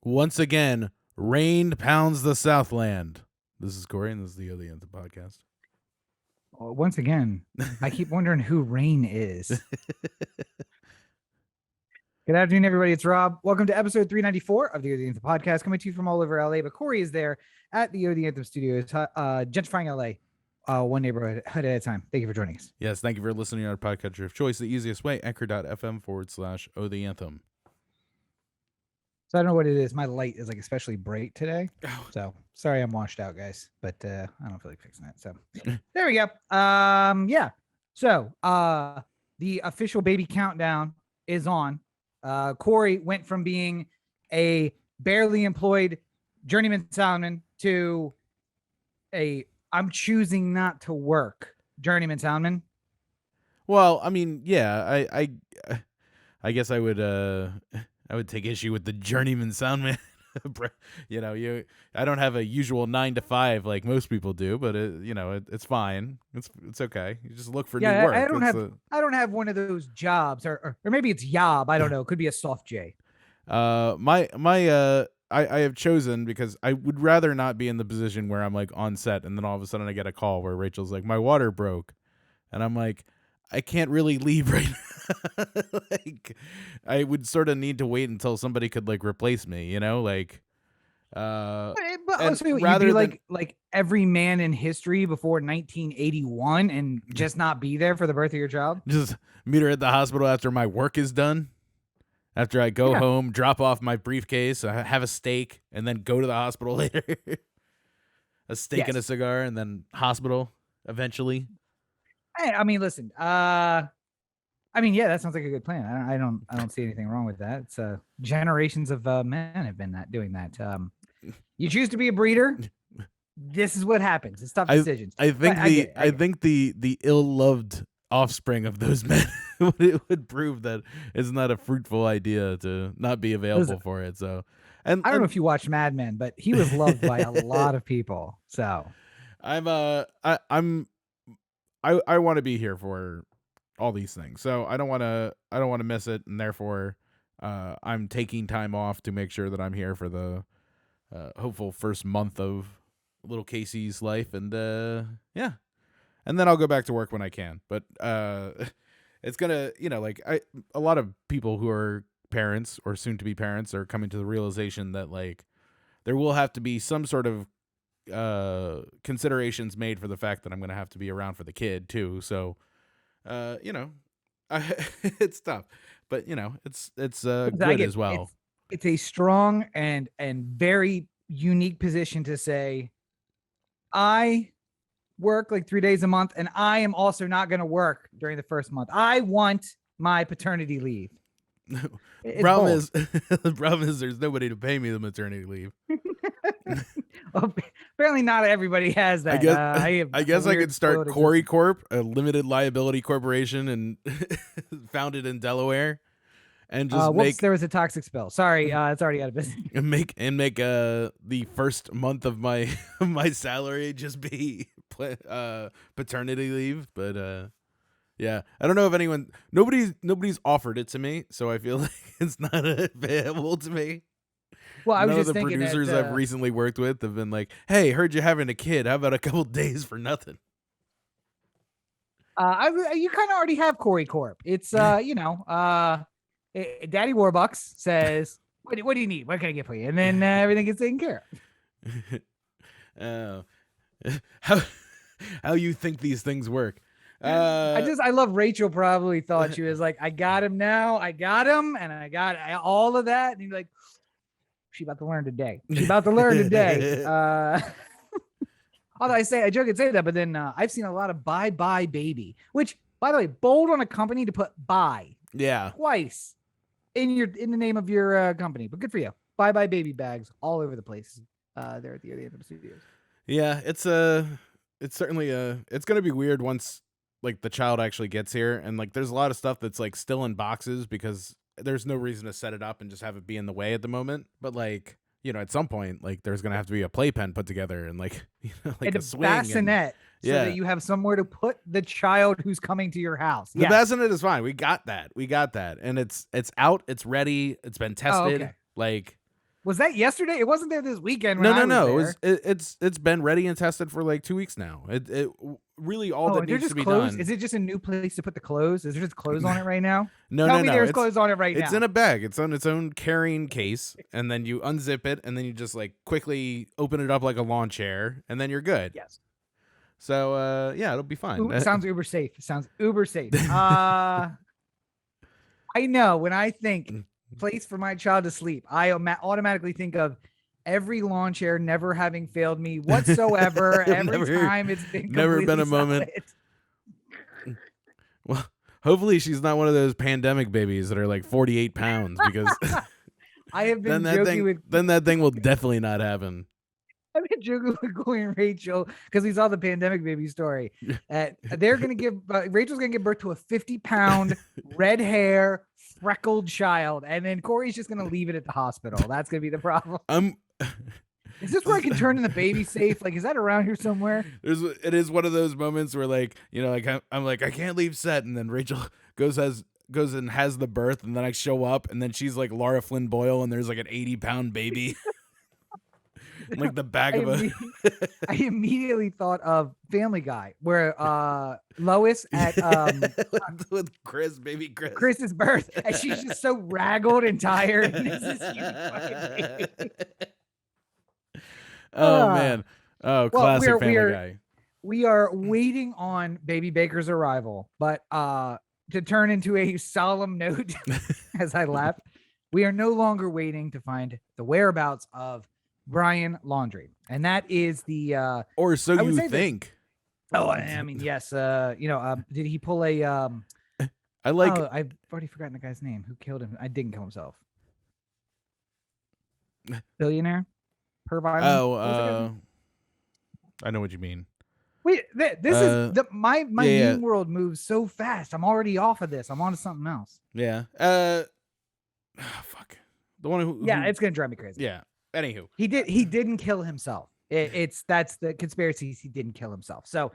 Once again, rain pounds the Southland. This is Cory, and this is the O The Anthem podcast. Once again, I keep wondering who Rain is. Good afternoon, everybody. It's Rob. Welcome to episode 394 of the O The Anthem podcast, coming to you from all over LA. But Cory is there at the O The Anthem studios, gentrifying LA, one neighborhood at a time. Thank you for joining us. Yes, thank you for listening to our podcatcher of choice. The easiest way, anchor.fm/O The Anthem. So I don't know what it is. My light is like especially bright today. So sorry I'm washed out, guys. But I don't feel like fixing that. So there we go. Yeah. So the official baby countdown is on. Cory went from being a barely employed journeyman soundman to I'm choosing not to work journeyman soundman. Well, I mean, yeah, I guess I would take issue with the journeyman soundman. I don't have a usual 9 to 5 like most people do, but it's fine. It's okay. You just look for new work. I don't have one of those jobs, or maybe it's yob. I don't know. It could be a soft J. I have chosen because I would rather not be in the position where I'm like on set and then all of a sudden I get a call where Rachel's like, my water broke, and I'm like, I can't really leave right now. Like, I would sort of need to wait until somebody could like replace me, like. But also, you'd be like every man in history before 1981 and just not be there for the birth of your child. Just meet her at the hospital after my work is done. After I go home, drop off my briefcase, have a steak, and then go to the hospital later. A steak and a cigar, and then hospital eventually. I mean, listen. Yeah, that sounds like a good plan. I don't see anything wrong with that. It's generations of men have been doing that. You choose to be a breeder. This is what happens. It's tough decisions. I think the ill-loved offspring of those men would prove that it's not a fruitful idea to not be available for it. So, and I don't know if you watched Mad Men, but he was loved by a lot of people. So, I want to be here for all these things. So I don't want to miss it, and therefore I'm taking time off to make sure that I'm here for the hopeful first month of little Casey's life, and and then I'll go back to work when I can. But it's gonna, a lot of people who are parents or soon to be parents are coming to the realization that like there will have to be some sort of considerations made for the fact that I'm gonna have to be around for the kid too. So it's tough, but it's good as well. It's a strong and very unique position to say, I work like 3 days a month, and I am also not going to work during the first month. I want my paternity leave. The problem is there's nobody to pay me the maternity leave. Well, apparently not everybody has that. I guess I could start Cory Corp, a limited liability corporation, and founded in Delaware, and just there was a toxic spill. Sorry, it's already out of business. And make the first month of my salary just be paternity leave. But yeah, I don't know if nobody's offered it to me, so I feel like it's not available to me. Well, I was just the thinking producers I've recently worked with have been like, "Hey, heard you're having a kid. How about a couple days for nothing?" You kind of already have Cory Corp. It's Daddy Warbucks says, "What do you need? What can I get for you?" And then everything gets taken care of. How you think these things work? I love Rachel. Probably thought she was like, "I got him now. I got him, and I got all of that." And you're like, "She about to learn today. She's about to learn today." Although I joke and say that, but then I've seen a lot of bye baby, which, by the way, bold on a company to put bye. Yeah. Twice in the name of your company, but good for you. Bye baby bags all over the place there at the O The Anthem studios. Yeah, it's certainly it's gonna be weird once like the child actually gets here, and like there's a lot of stuff that's like still in boxes because there's no reason to set it up and just have it be in the way at the moment. But like, at some point, like there's gonna have to be a playpen put together and like like a swing bassinet. So that you have somewhere to put the child who's coming to your house. The bassinet is fine. We got that. And it's out. It's ready. It's been tested. Okay. Like Was that yesterday? It wasn't there this weekend. When I was No. there. It's been ready and tested for like 2 weeks now. It really all that they're needs just to be clothes? done. Is it just a new place to put the clothes? Is there just clothes on it right now? No, Tell no, me no. there's clothes on it right now. It's in a bag. It's on its own carrying case, and then you unzip it, and then you just like quickly open it up like a lawn chair, and then you're good. Yes. So yeah, it'll be fine. Sounds uber safe. Sounds uber safe. I know when I think place for my child to sleep, I automatically think of every lawn chair never having failed me whatsoever. Every time it's been never been a solid. moment. Well, hopefully she's not one of those pandemic babies that are like 48 pounds, because I have been joking then that thing will definitely not happen. I've been joking with Cory and Rachel because we saw the pandemic baby story. They're gonna give Rachel's gonna give birth to a 50-pound red hair freckled child, and then Cory's just gonna leave it at the hospital. That's gonna be the problem. Is this where I can turn in the baby safe? Like, is that around here somewhere? It is one of those moments where, like, you know, like I'm like, I can't leave set, and then Rachel goes and has the birth, and then I show up, and then she's like Laura Flynn Boyle, and there's like an 80-pound baby. Like the back of I immediately thought of Family Guy, where Lois at with baby Chris. Chris's birth, and she's just so ragged and tired. And this is huge fucking baby. Man. Oh, classic Family Guy. We are waiting on Baby Baker's arrival, but to turn into a solemn note, as I laugh, we are no longer waiting to find the whereabouts of Brian Laundrie, and that is the or so you think. I mean, yes. Did he pull a I like I've already forgotten the guy's name who killed him. I didn't kill himself. Billionaire? I know what you mean. Wait, this is my meme world moves so fast. I'm already off of this. I'm on to something else. Yeah. Fuck. The one who it's gonna drive me crazy. Yeah. Anywho, he didn't kill himself. That's the conspiracy. He didn't kill himself. So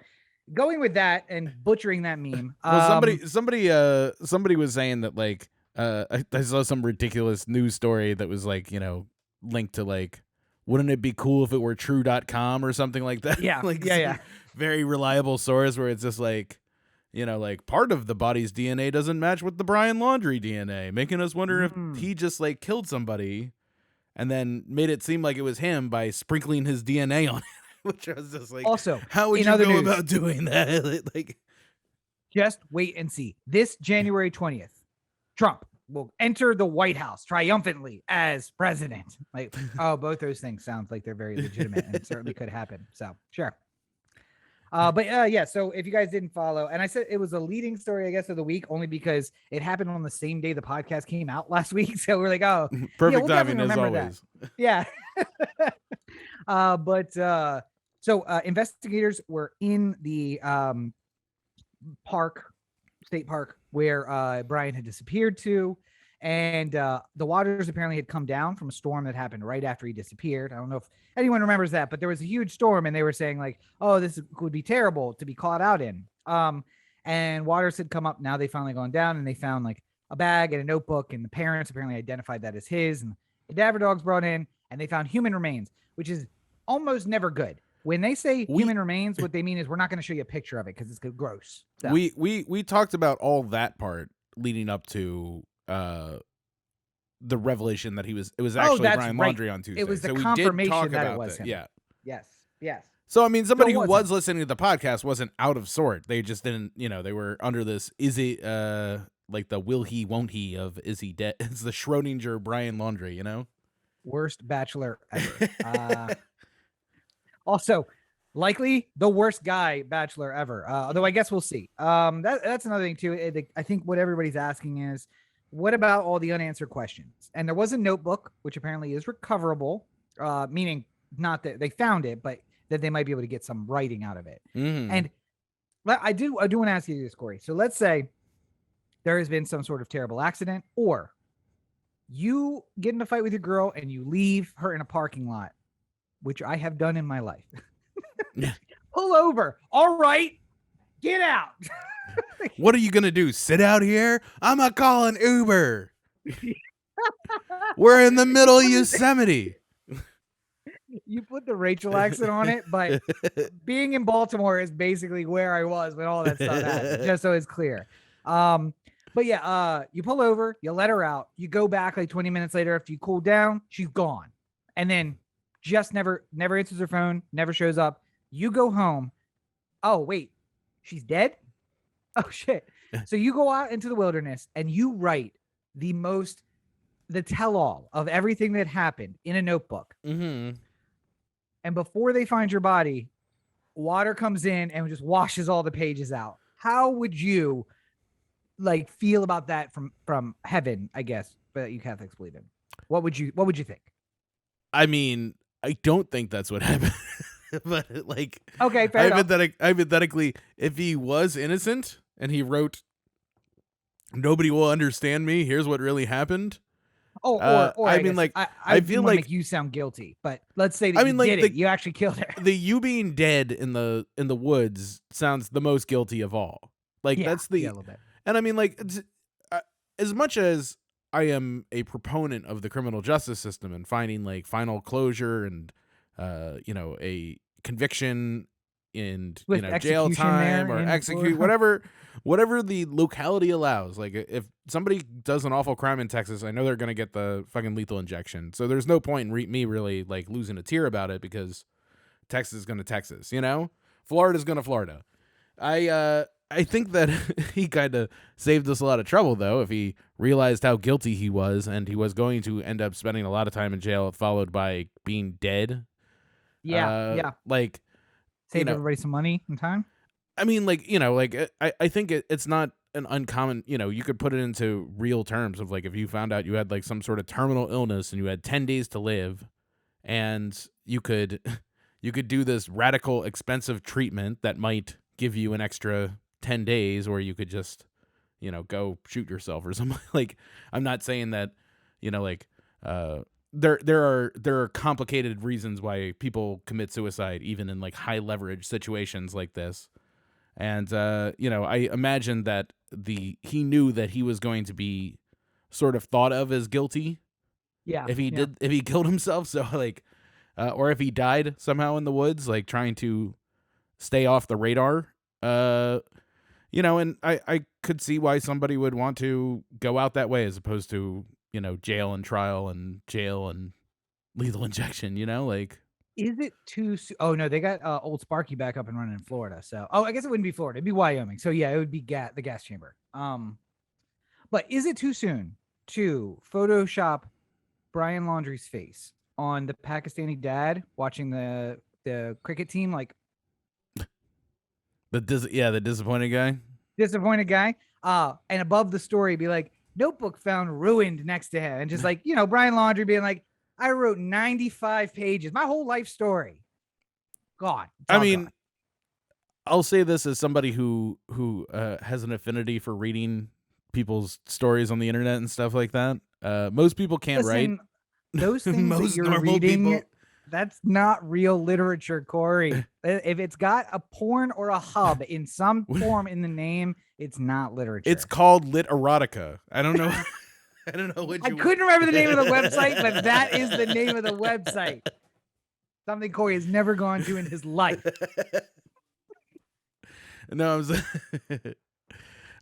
going with that and butchering that meme. Well, somebody was saying that, like, I saw some ridiculous news story that was like, you know, linked to like, wouldn't it be cool if it were true.com or something like that? Yeah. Like, yeah. Very reliable source where it's just like, you know, like part of the body's DNA doesn't match with the Brian Laundrie DNA, making us wonder if he just like killed somebody and then made it seem like it was him by sprinkling his DNA on it, which I was just like, also, how would you go about doing that? Like, just wait and see. This January 20th, Trump will enter the White House triumphantly as president. Like, both those things sound like they're very legitimate and certainly could happen. So, sure. So if you guys didn't follow, and I said it was a leading story, I guess, of the week, only because it happened on the same day the podcast came out last week. So we're like, perfect timing as always. That. Yeah. So investigators were in the state park where Brian had disappeared to. And the waters apparently had come down from a storm that happened right after he disappeared. I don't know if anyone remembers that, but there was a huge storm, and they were saying like, "Oh, this would be terrible to be caught out in." And waters had come up. Now they finally gone down, and they found like a bag and a notebook, and the parents apparently identified that as his. And the cadaver dogs brought in, and they found human remains, which is almost never good. When they say human remains, what they mean is we're not going to show you a picture of it because it's gross. So. We talked about all that part leading up to the revelation that it was actually Brian Laundrie on Tuesday. It was the so confirmation that it was him. Yeah. Yes. So I mean, somebody who was listening to the podcast wasn't out of sort. They just didn't, you know, they were under this like the will he won't he of is he dead? It's the Schrodinger Brian Laundrie, you know? Worst bachelor ever. Also, likely the worst guy bachelor ever. Although I guess we'll see. That's another thing too. I think what everybody's asking is, what about all the unanswered questions? And there was a notebook, which apparently is recoverable, meaning not that they found it, but that they might be able to get some writing out of it. And I do want to ask you this, Cory. So let's say there has been some sort of terrible accident, or you get in a fight with your girl and you leave her in a parking lot, which I have done in my life. Pull over. All right, get out. What are you going to do? Sit out here? I'm going to call an Uber. We're in the middle of Yosemite. You put the Rachel accent on it, but being in Baltimore is basically where I was when all that stuff happened, just so it's clear. But yeah, you pull over, you let her out, you go back like 20 minutes later after you cool down, she's gone. And then just never answers her phone, never shows up. You go home. Oh, wait, she's dead? Oh, shit. So you go out into the wilderness and you write the tell-all of everything that happened in a notebook. Mm-hmm. And before they find your body, water comes in and just washes all the pages out. How would you like feel about that from heaven, I guess, that you Catholics believe in? What would you think? I mean, I don't think that's what happened. But like, okay, fair enough. Hypothetically, if he was innocent and he wrote, "Nobody will understand me. Here's what really happened." Or I mean, like, I feel like make you sound guilty, but let's say that you did it. You actually killed her. You being dead in the woods sounds the most guilty of all. Like, that's the, a little bit. And I mean, like, as much as I am a proponent of the criminal justice system and finding like final closure and a conviction and with jail time or execute whatever the locality allows. Like, if somebody does an awful crime in Texas, I know they're gonna get the fucking lethal injection. So there's no point in me really like losing a tear about it because Texas is gonna Texas. Florida's gonna Florida. I think that he kind of saved us a lot of trouble, though, if he realized how guilty he was and he was going to end up spending a lot of time in jail, followed by being dead. Yeah. Like, save everybody some money and time. I mean, like, I think it's not an uncommon, you could put it into real terms of like, if you found out you had like some sort of terminal illness and you had 10 days to live and you could do this radical, expensive treatment that might give you an extra 10 days, or you could just, go shoot yourself or something. Like, I'm not saying that, there are complicated reasons why people commit suicide, even in like high leverage situations like this. And, I imagine that he knew that he was going to be sort of thought of as guilty. Yeah. If he killed himself. So like, or if he died somehow in the woods, like trying to stay off the radar, and I could see why somebody would want to go out that way as opposed to, jail and trial and jail and lethal injection, like. Is it too soon? Oh, no, they got Old Sparky back up and running in Florida. So, I guess it wouldn't be Florida. It'd be Wyoming. So, yeah, it would be the gas chamber. But is it too soon to Photoshop Brian Laundrie's face on the Pakistani dad watching the cricket team? Like, the disappointed guy. Disappointed guy. And above the story, be like, notebook found ruined next to him. And just like, Brian Laundrie being like, I wrote 95 pages, my whole life story. God. I mean, I'll say this as somebody who has an affinity for reading people's stories on the internet and stuff like that. Most people can't write. Those things that you're reading, that's not real literature, Cory. If it's got a porn or a hub in some form in the name, it's not literature. It's called lit erotica. I don't know. I don't know what I couldn't remember the name of the website, but that is the name of the website. Something Cory has never gone to in his life. No,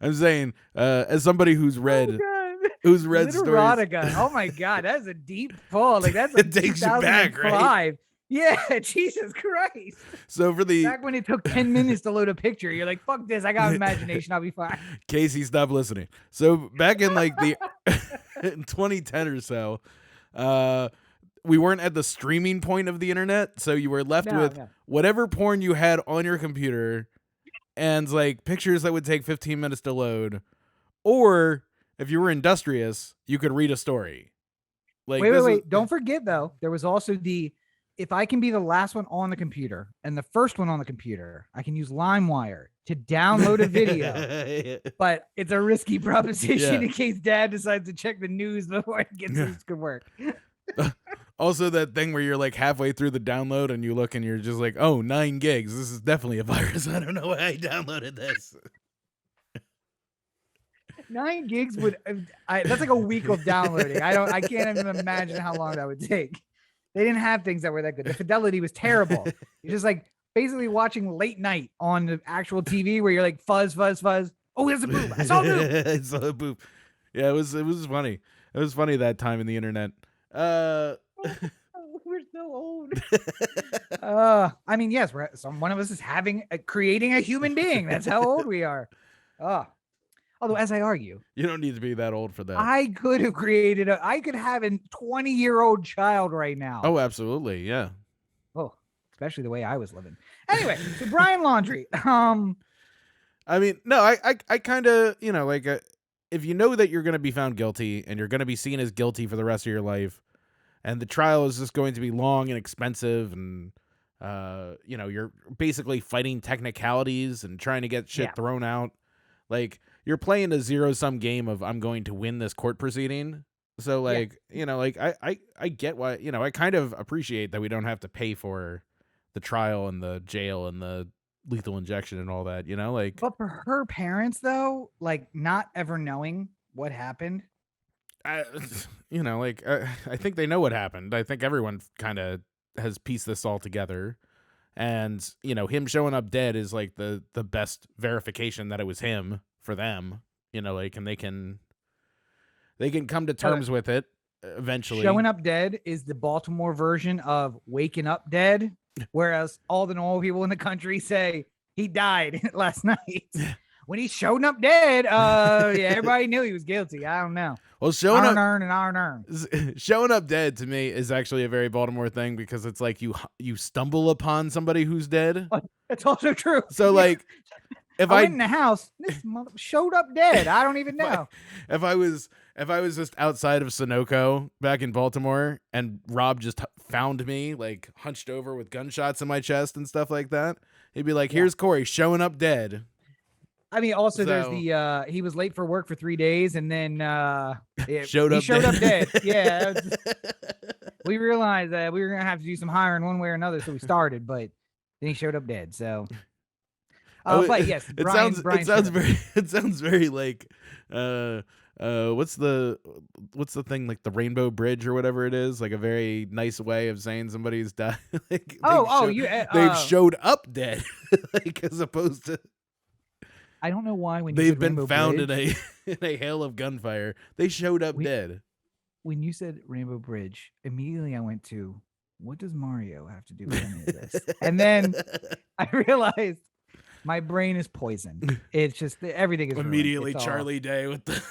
I'm saying, as somebody who's read stories. Erotica. Oh my God, that's a deep pull. Like that's like it takes you back, right? Yeah, Jesus Christ. So back when it took 10 minutes to load a picture, you're like, fuck this, I got an imagination, I'll be fine. Casey, stop listening. So back in like the in 2010 or so, we weren't at the streaming point of the internet, so you were left with whatever porn you had on your computer and like pictures that would take 15 minutes to load, or if you were industrious, you could read a story. Like, wait. Don't forget though, there was also if I can be the last one on the computer and the first one on the computer, I can use LimeWire to download a video. But it's a risky proposition in case Dad decides to check the news before it gets to work. Also, that thing where you're like halfway through the download and you look and you're just like, oh, 9 gigs. This is definitely a virus. I don't know why I downloaded this. 9 gigs would that's like a week of downloading. I can't even imagine how long that would take. They didn't have things that were that good. The fidelity was terrible. You're just like basically watching late night on the actual TV where you're like fuzz. Oh, there's a boob. I saw a boob. I saw a boob. Yeah, it was funny. It was funny that time in the internet. We're so old. I mean, yes, one of us is creating a human being. That's how old we are. Although, as I argue, you don't need to be that old for that. I could have I could have a 20-year-old child right now. Oh, absolutely. Yeah. Oh, especially the way I was living. Anyway, so Brian Laundrie. I mean, no, I kind of, like, if you know that you're going to be found guilty and you're going to be seen as guilty for the rest of your life, and the trial is just going to be long and expensive, and you're basically fighting technicalities and trying to get shit thrown out. Like, you're playing a zero-sum game of I'm going to win this court proceeding. So, like, I get why, I kind of appreciate that we don't have to pay for the trial and the jail and the lethal injection and all that, like. But for her parents, though, like, not ever knowing what happened. I think they know what happened. I think everyone kind of has pieced this all together. And, him showing up dead is like the best verification that it was him for them, and they can come to terms with it eventually. Showing up dead is the Baltimore version of waking up dead, whereas all the normal people in the country say he died last night. When he showed up dead, everybody knew he was guilty. I don't know. Well, showing up dead to me is actually a very Baltimore thing, because it's like you stumble upon somebody who's dead. That's also true. So like, if I went in the house, this mother showed up dead. I don't even know. If I was just outside of Sunoco back in Baltimore and Rob just found me like hunched over with gunshots in my chest and stuff like that, he'd be like, "Here's Cory showing up dead." I mean, also there's the he was late for work for 3 days and then he showed up dead. Yeah. We realized that we were gonna have to do some hiring one way or another, so we started, but then he showed up dead. So but yes, it sounds very like what's the thing, like the Rainbow Bridge or whatever it is, like a very nice way of saying somebody's died. Like they've showed up dead, like, as opposed to. I don't know why when they've been found in a hail of gunfire. They showed up dead. When you said Rainbow Bridge, immediately I went to, what does Mario have to do with any of this? And then I realized my brain is poisoned. It's just everything is immediately Charlie Day with the.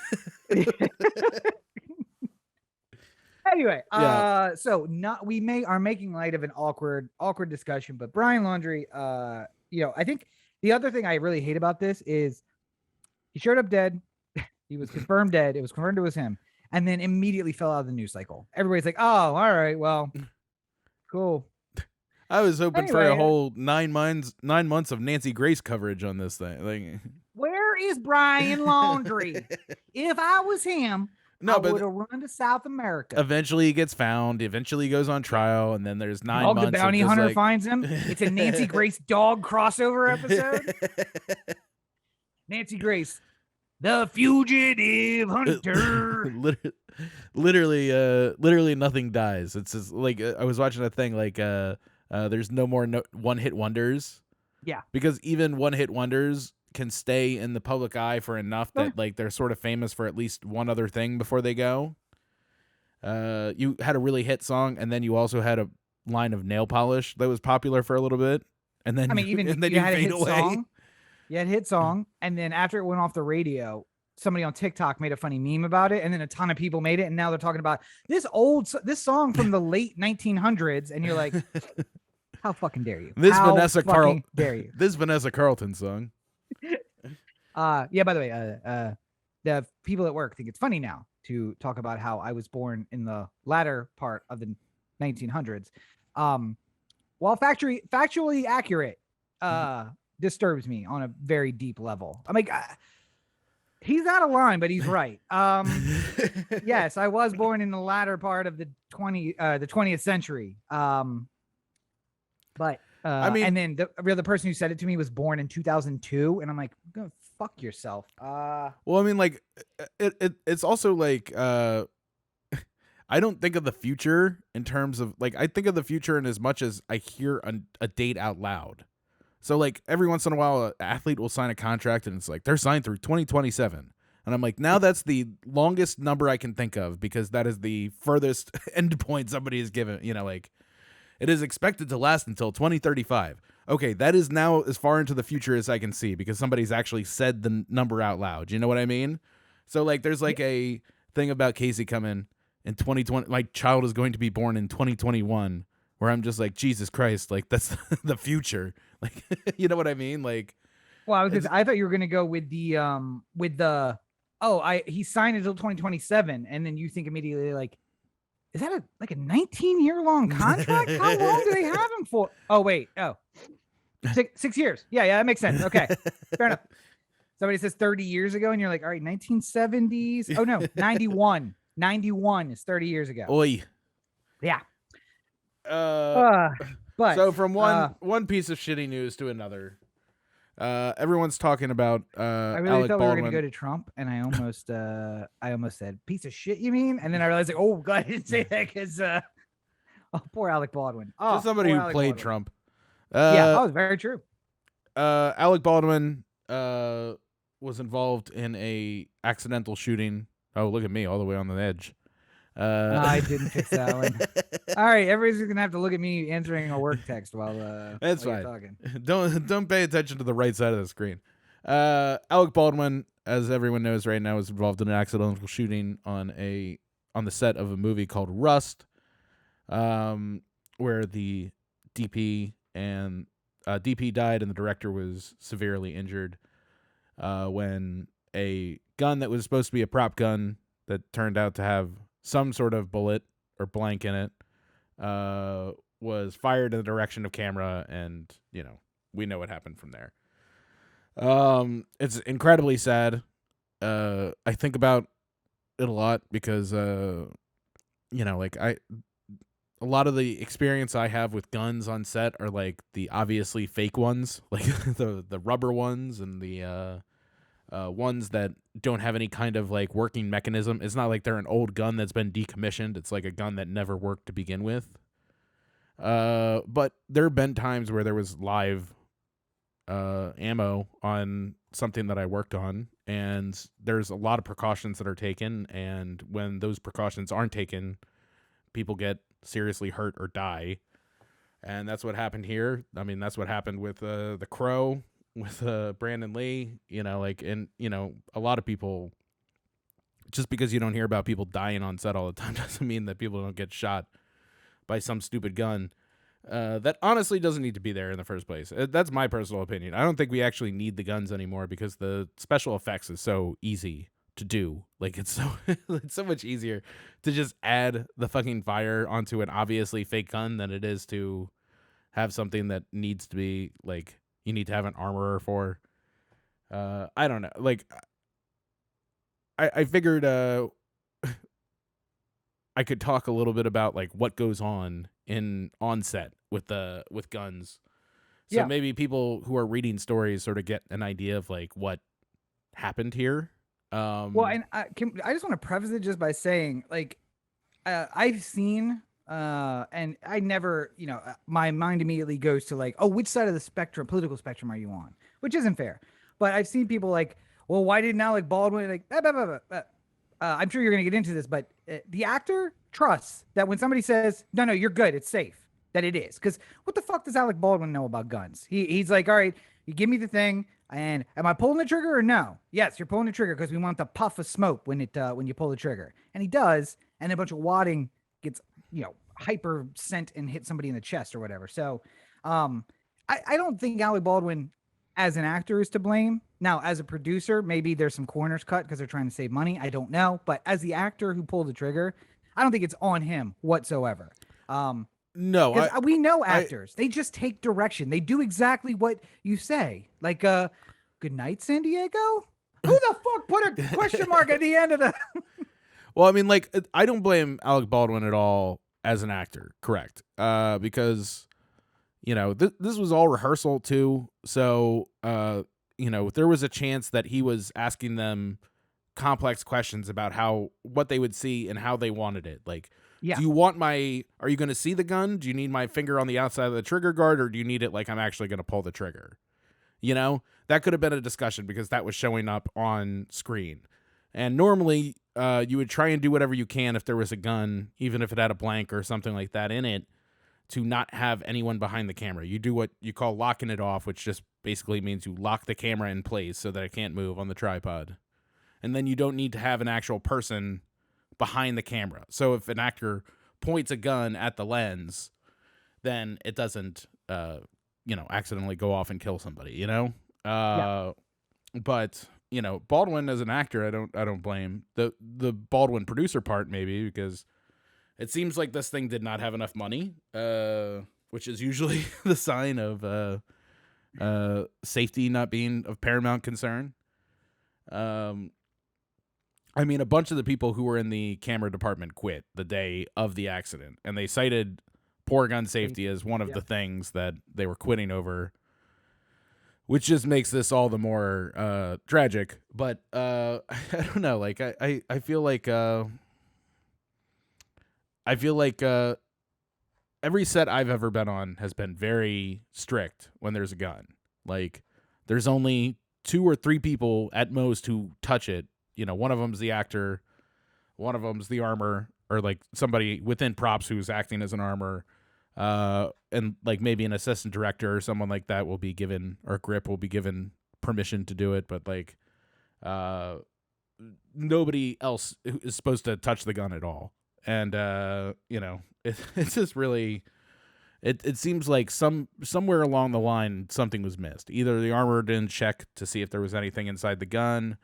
Anyway, so we are making light of an awkward discussion, but Brian Laundrie, I think the other thing I really hate about this is he showed up dead. He was confirmed dead. It was confirmed it was him, and then immediately fell out of the news cycle. Everybody's like, "Oh, all right, well, cool." I was hoping for a whole 9 months of Nancy Grace coverage on this thing. Like, where is Brian Laundrie? If I was him, I would have run to South America. Eventually he gets found. Eventually he goes on trial, and then there's 9 months. The bounty hunter finds him. It's a Nancy Grace dog crossover episode. Nancy Grace, the fugitive hunter. Literally nothing dies. It's just like I was watching a thing like there's no more one-hit wonders. Yeah. Because even one-hit wonders can stay in the public eye for enough that like they're sort of famous for at least one other thing before they go. You had a really hit song, and then you also had a line of nail polish that was popular for a little bit, and then you had a hit song. You had a hit song, and then after it went off the radio, somebody on TikTok made a funny meme about it, and then a ton of people made it, and now they're talking about this song from the late 1900s, and you're like, how fucking dare you? This Vanessa Carlton song. By the way, the people at work think it's funny now to talk about how I was born in the latter part of the 1900s. While factually accurate, disturbs me on a very deep level. I'm like, he's out of line, but he's right. Yes, I was born in the latter part of the 20th century. But I mean, and then the other person who said it to me was born in 2002, and I'm like, go fuck yourself. well, I mean, like, it's also like, I don't think of the future in terms of like, I think of the future in as much as I hear a date out loud. So like every once in a while, an athlete will sign a contract and it's like they're signed through 2027. And I'm like, now that's the longest number I can think of because that is the furthest end point somebody has given, like it is expected to last until 2035. Okay, that is now as far into the future as I can see because somebody's actually said the number out loud. You know what I mean? So like there's like a thing about Casey coming in 2020. My child is going to be born in 2021 where I'm just like, Jesus Christ, like that's the future. Like, you know what I mean? Like, well, I thought you were going to go with the he signed until 2027. And then you think immediately like, is that a 19-year long contract? How long do they have him for? Oh, wait. Oh, 6 years. Yeah. That makes sense. Okay. Fair enough. Somebody says 30 years ago and you're like, all right, 1970s. Oh no, 91. 91 is 30 years ago. Oi. Yeah. But so from one piece of shitty news to another, everyone's talking about I really Alec thought Baldwin. we were going to go to Trump, and I almost said piece of shit. You mean? And then I realized, like, oh God, I didn't say that because poor Alec Baldwin. Oh, for somebody who Alec played Baldwin. Trump. That was very true. Alec Baldwin was involved in a accidental shooting. Oh, look at me, all the way on the edge. I didn't fix that one. All right, everybody's gonna have to look at me answering a work text while that's while fine. You're talking. Don't pay attention to the right side of the screen. Alec Baldwin, as everyone knows right now, is involved in an accidental shooting on the set of a movie called Rust, where the DP died and the director was severely injured when a gun that was supposed to be a prop gun that turned out to have some sort of bullet or blank in it was fired in the direction of camera, and we know what happened from there. It's incredibly sad. I think about it a lot because a lot of the experience I have with guns on set are like the obviously fake ones, like the rubber ones and the ones that don't have any kind of like working mechanism. It's not like they're an old gun that's been decommissioned. It's like a gun that never worked to begin with. But there have been times where there was live ammo on something that I worked on, and there's a lot of precautions that are taken, and when those precautions aren't taken, people get seriously hurt or die. And that's what happened here. I mean, that's what happened with The Crow, with Brandon Lee, and a lot of people, just because you don't hear about people dying on set all the time doesn't mean that people don't get shot by some stupid gun that honestly doesn't need to be there in the first place. That's my personal opinion. I don't think we actually need the guns anymore because the special effects is so easy to do. Like it's so much easier to just add the fucking fire onto an obviously fake gun than it is to have something that needs to be like, you need to have an armorer for. I don't know. Like, I figured I could talk a little bit about like what goes on set with guns. So maybe people who are reading stories sort of get an idea of like what happened here. Well, and I just want to preface it just by saying, like, I've seen. And I never, my mind immediately goes to like, oh, which side of the political spectrum are you on? Which isn't fair. But I've seen people like, well, why didn't Alec Baldwin like, I'm sure you're going to get into this, but the actor trusts that when somebody says, no, you're good, it's safe, that it is. Because what the fuck does Alec Baldwin know about guns? He's like, all right, you give me the thing, and am I pulling the trigger or no? Yes, you're pulling the trigger because we want the puff of smoke when you pull the trigger. And he does, and a bunch of wadding gets, hyper sent and hit somebody in the chest or whatever. So I don't think Alec Baldwin as an actor is to blame. Now, as a producer, maybe there's some corners cut because they're trying to save money. I don't know. But as the actor who pulled the trigger, I don't think it's on him whatsoever. No, we know actors. They just take direction. They do exactly what you say. Like, good night, San Diego? Who the fuck put a question mark at the end of the... Well, I mean, like, I don't blame Alec Baldwin at all as an actor, correct? Because, this was all rehearsal too. So, there was a chance that he was asking them complex questions about what they would see and how they wanted it. Like, Yeah. are you going to see the gun? Do you need my finger on the outside of the trigger guard, or do you need it like I'm actually going to pull the trigger? That could have been a discussion because that was showing up on screen. And normally, you would try and do whatever you can if there was a gun, even if it had a blank or something like that in it, to not have anyone behind the camera. You do what you call locking it off, which just basically means you lock the camera in place so that it can't move on the tripod. And then you don't need to have an actual person behind the camera. So if an actor points a gun at the lens, then it doesn't, accidentally go off and kill somebody, But, Baldwin as an actor, I don't blame. The Baldwin producer part maybe, because it seems like this thing did not have enough money, which is usually the sign of safety not being of paramount concern. A bunch of the people who were in the camera department quit the day of the accident, and they cited poor gun safety as one of the things that they were quitting over, which just makes this all the more tragic. But I don't know. Like I feel like every set I've ever been on has been very strict when there's a gun. Like, there's only 2 or 3 people at most who touch it. One of them's the actor, one of them's the armor, or like somebody within props who's acting as an armor, and like maybe an assistant director or someone like that will be given, or grip will be given permission to do it. But like, nobody else is supposed to touch the gun at all. And, it's just really, it seems like somewhere along the line, something was missed. Either the armor didn't check to see if there was anything inside the gun,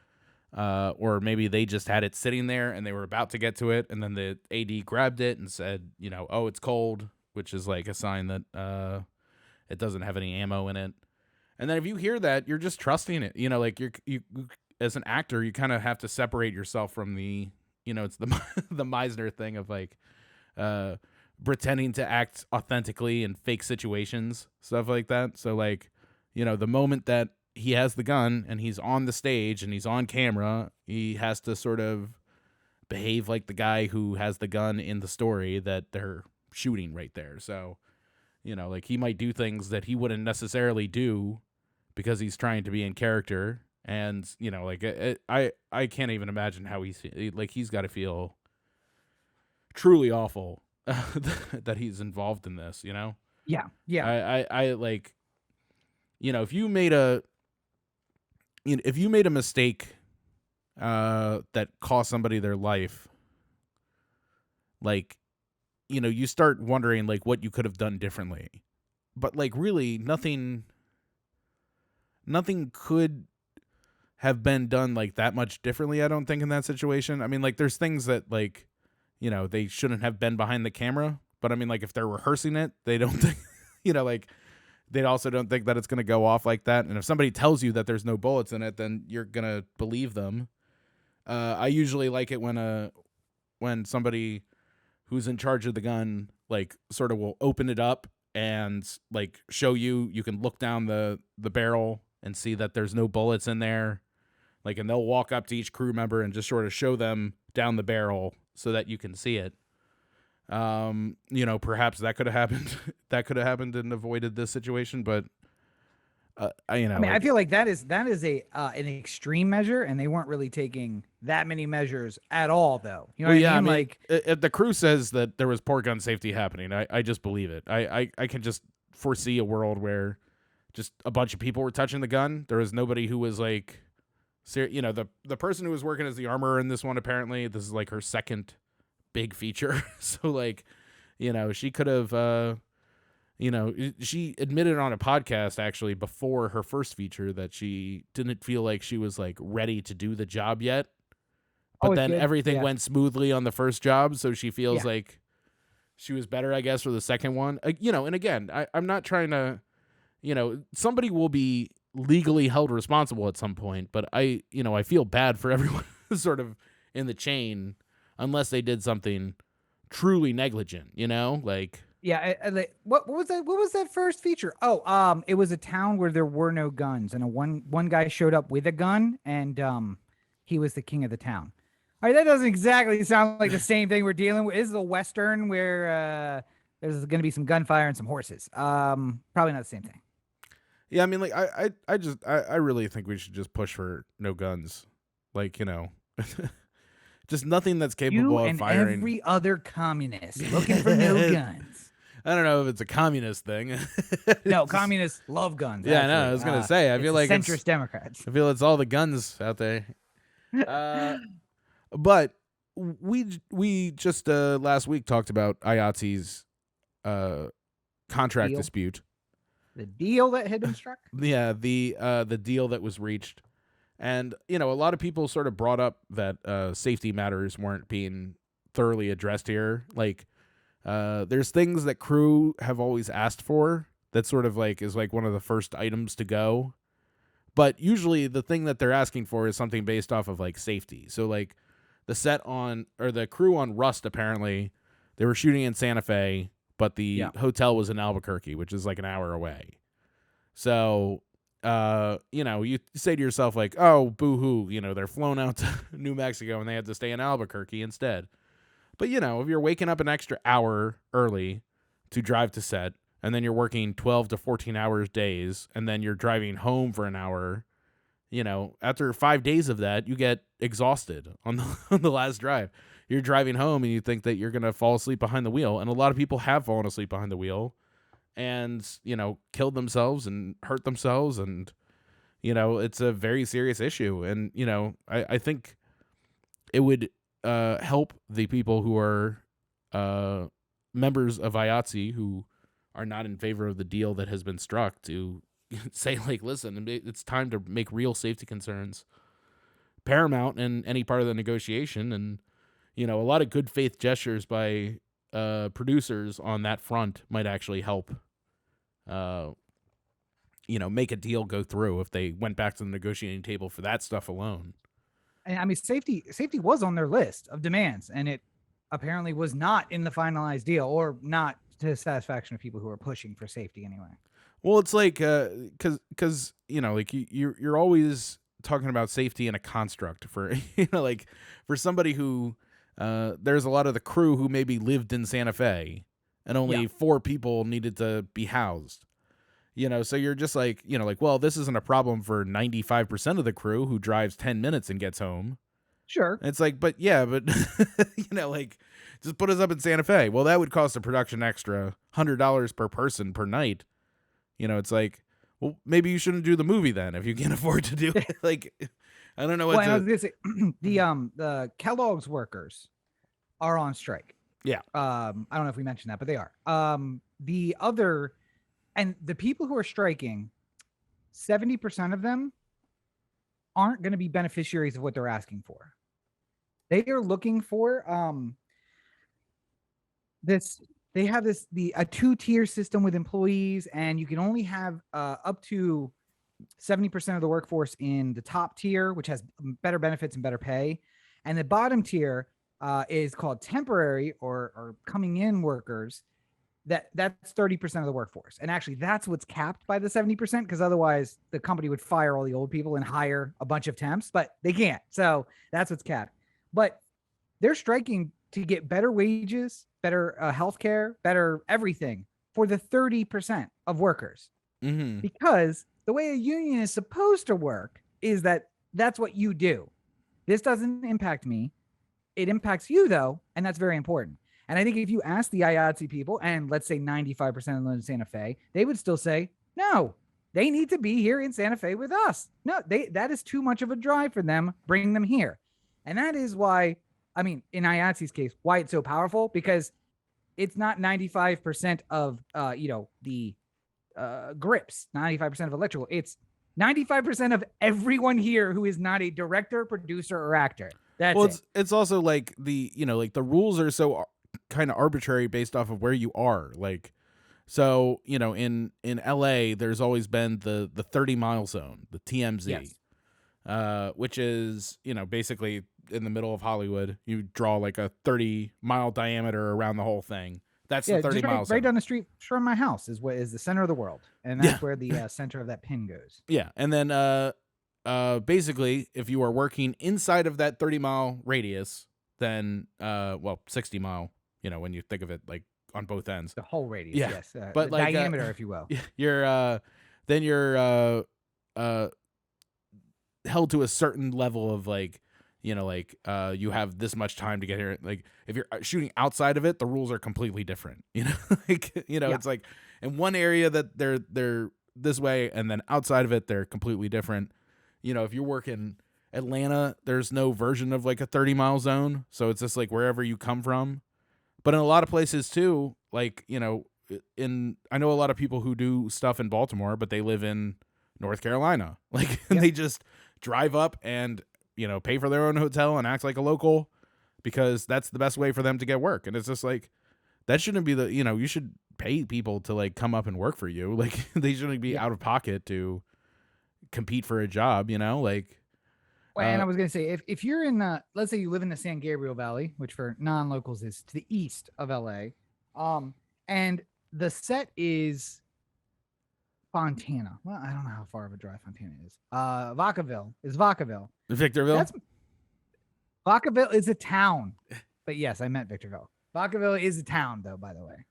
or maybe they just had it sitting there and they were about to get to it. And then the AD grabbed it and said, oh, it's cold, which is like a sign that, it doesn't have any ammo in it. And then if you hear that, you're just trusting it, like you as an actor, you kind of have to separate yourself from the, it's the the Meisner thing of like pretending to act authentically in fake situations, stuff like that. So like, the moment that he has the gun and he's on the stage and he's on camera, he has to sort of behave like the guy who has the gun in the story that they're shooting right there. So, like he might do things that he wouldn't necessarily do because he's trying to be in character. And, I can't even imagine how he's got to feel truly awful that he's involved in this, Yeah. I like, if you made a mistake that cost somebody their life, like, you start wondering like what you could have done differently. But like really nothing could have been done like that much differently, I don't think, in that situation. I mean, like, there's things that like, they shouldn't have been behind the camera, but I mean, like, if they're rehearsing it, they don't think, like, they also don't think that it's going to go off like that. And if somebody tells you that there's no bullets in it, then you're going to believe them. I usually like it when somebody who's in charge of the gun, like, sort of will open it up and like show you can look down the barrel and see that there's no bullets in there. Like, and they'll walk up to each crew member and just sort of show them down the barrel so that you can see it. Perhaps that could have happened. That could have happened and avoided this situation. But, I feel like that is a an extreme measure, and they weren't really taking that many measures at all, though. You know what I mean? Like, if the crew says that there was poor gun safety happening, I just believe it. I can just foresee a world where just a bunch of people were touching the gun. There was nobody who was like, the person who was working as the armorer in this one, apparently this is like her second big feature. So like, she could have, she admitted on a podcast actually before her first feature that she didn't feel like she was like ready to do the job yet. But then everything went smoothly on the first job. So she feels like she was better, I guess, for the second one. And again, I'm not trying to, somebody will be legally held responsible at some point, but I feel bad for everyone sort of in the chain unless they did something truly negligent, like, Yeah, what was that? What was that first feature? Oh, it was a town where there were no guns, and one guy showed up with a gun, and he was the king of the town. All right, that doesn't exactly sound like the same thing we're dealing with. This is a western where there's going to be some gunfire and some horses. Probably not the same thing. Yeah, I mean, like I really think we should just push for no guns, like just nothing that's capable You of and firing. every other communist looking for no guns. I don't know if it's a communist thing. No, communists love guns. Yeah, I actually. know. I was gonna say. I feel like centrist Democrats. I feel it's all the guns out there. But we just last week talked about IATSE's contract Deal. dispute. The deal that had been struck. Yeah, the deal that was reached, and a lot of people sort of brought up that safety matters weren't being thoroughly addressed here. Like, there's things that crew have always asked for that sort of like is like one of the first items to go. But usually the thing that they're asking for is something based off of like safety. So like the crew on Rust, apparently they were shooting in Santa Fe, but the hotel was in Albuquerque, which is like an hour away. So, you say to yourself like, oh, boo-hoo, they're flown out to New Mexico and they had to stay in Albuquerque instead. But, if you're waking up an extra hour early to drive to set, and then you're working 12 to 14 hours days, and then you're driving home for an hour, after 5 days of that, you get exhausted on the last drive. You're driving home and you think that you're going to fall asleep behind the wheel. And a lot of people have fallen asleep behind the wheel and, killed themselves and hurt themselves. And, it's a very serious issue. And, I think it would help the people who are members of IATSE who are not in favor of the deal that has been struck to say, like, listen, it's time to make real safety concerns paramount in any part of the negotiation. And, a lot of good faith gestures by producers on that front might actually help, make a deal go through if they went back to the negotiating table for that stuff alone. And I mean, safety was on their list of demands, and it apparently was not in the finalized deal, or not to the satisfaction of people who are pushing for safety anyway. Well, it's like, cause like you're always talking about safety in a construct for, like for somebody who, there's a lot of the crew who maybe lived in Santa Fe and only 4 people needed to be housed, so you're just like, like, well, this isn't a problem for 95% of the crew who drives 10 minutes and gets home. Sure. And it's like, but like, just put us up in Santa Fe. Well, that would cost the production extra $100 per person per night. It's like, well, maybe you shouldn't do the movie then if you can't afford to do it. Like, I don't know what. Well, I was gonna say, the Kellogg's workers are on strike. Yeah. I don't know if we mentioned that, but they are. The other, and the people who are striking, 70% of them aren't going to be beneficiaries of what they're asking for. They are looking for this. They have a 2-tier system with employees, and you can only have up to 70% of the workforce in the top tier, which has better benefits and better pay. And the bottom tier is called temporary or coming in workers. That's 30% of the workforce. And actually, that's what's capped by the 70%, because otherwise the company would fire all the old people and hire a bunch of temps, but they can't. So that's what's capped. But they're striking to get better wages, better healthcare, better everything for the 30% of workers. Mm-hmm. Because the way a union is supposed to work is that's what you do. This doesn't impact me. It impacts you, though, and that's very important. And I think if you ask the IATSE people, and let's say 95% of them in Santa Fe, they would still say, no, they need to be here in Santa Fe with us. No, that is too much of a drive for them. Bring them here. And that is why, I mean, in IATSE's case, why it's so powerful, because it's not 95% of, the grips, 95% of electrical. It's 95% of everyone here who is not a director, producer, or actor. That's it's also like the rules are so kind of arbitrary based off of where you are. Like, so, in LA, there's always been the 30-mile zone, the TMZ, which is, basically in the middle of Hollywood. You draw like a 30-mile diameter around the whole thing. That's the 30 just miles. Right down the street from my house is what is the center of the world, and that's where the center of that pin goes. Yeah, and then basically, if you are working inside of that 30-mile radius, then 60-mile. You know, when you think of it like on both ends, the whole radius. Yeah. Yes, But the like diameter, if you will. You're held to a certain level of like, you know, like you have this much time to get here. Like if you're shooting outside of it, the rules are completely different. You know, like it's like in one area that they're this way, and then outside of it they're completely different. You know, if you work in Atlanta, there's no version of like a 30-mile zone, so it's just like wherever you come from. But in a lot of places too, like, you know, I know a lot of people who do stuff in Baltimore, but they live in North Carolina. Like, and they just drive up and, you know, pay for their own hotel and act like a local because that's the best way for them to get work. And it's just like, that shouldn't be the, you know, you should pay people to like come up and work for you. Like, they shouldn't be out of pocket to compete for a job, you know, like. And I was going to say, if you're in, let's say you live in the San Gabriel Valley, which for non-locals is to the east of LA, and the set is Fontana. Well, I don't know how far of a drive Fontana is. Vacaville is Vacaville. Victorville? Vacaville is a town. But yes, I meant Victorville. Vacaville is a town, though, by the way.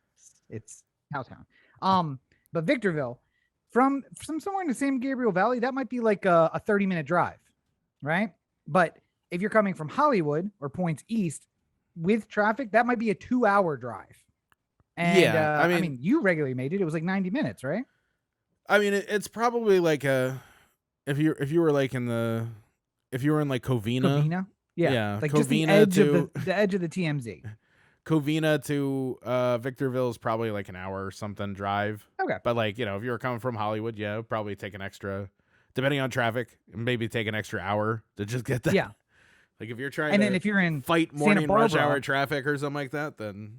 It's Cowtown. But Victorville, from somewhere in the San Gabriel Valley, that might be like a 30-minute drive. Right. But if you're coming from Hollywood or points east with traffic, that might be a 2-hour drive. And I mean, you regularly made it. It was like 90 minutes, right? I mean, it's probably like if you were like if you were in like Covina. Yeah. Like Covina just the edge of the TMZ. Covina to Victorville is probably like an hour or something drive. Okay. But like, you know, if you were coming from Hollywood, probably take an extra, depending on traffic, maybe take an extra hour to just get that. Yeah. Like if you're trying and to then if you're in fight morning Santa Barbara, rush hour traffic or something like that, then.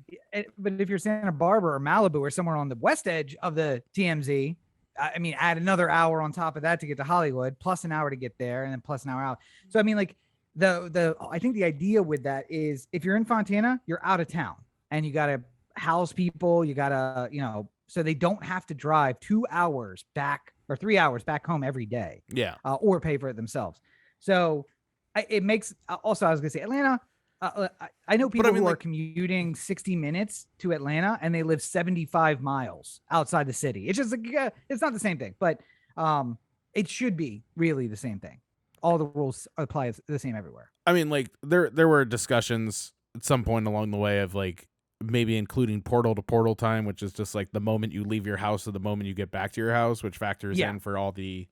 But if you're Santa Barbara or Malibu or somewhere on the west edge of the TMZ, I mean, add another hour on top of that to get to Hollywood, plus an hour to get there, and then plus an hour out. So I mean, like I think the idea with that is if you're in Fontana, you're out of town and you got to house people. You got to, you know, so they don't have to drive 2 hours back or 3 hours back home every day. Yeah. Or pay for it themselves. So it makes, also, I was going to say Atlanta. I know people who are commuting 60 minutes to Atlanta and they live 75 miles outside the city. It's just like, it's not the same thing, but it should be really the same thing. All the rules apply the same everywhere. I mean, like there were discussions at some point along the way of like maybe including portal to portal time, which is just like the moment you leave your house to the moment you get back to your house, which factors in for all the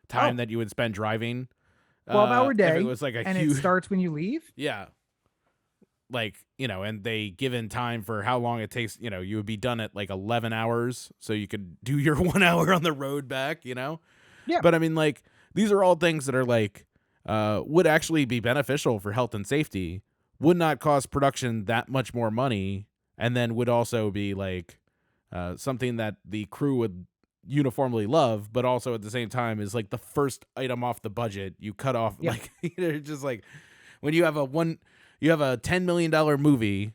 time that you would spend driving. 12-hour day. If it was like and it starts when you leave. Yeah. Like, you know, and they give in time for how long it takes, you know, you would be done at like 11 hours. So you could do your 1 hour on the road back, you know? Yeah. But I mean, like, these are all things that are like, would actually be beneficial for health and safety, would not cost production that much more money, and then would also be like something that the crew would uniformly love, but also at the same time is like the first item off the budget you cut off. Yeah. Like, you know, just like when you have a $10 million movie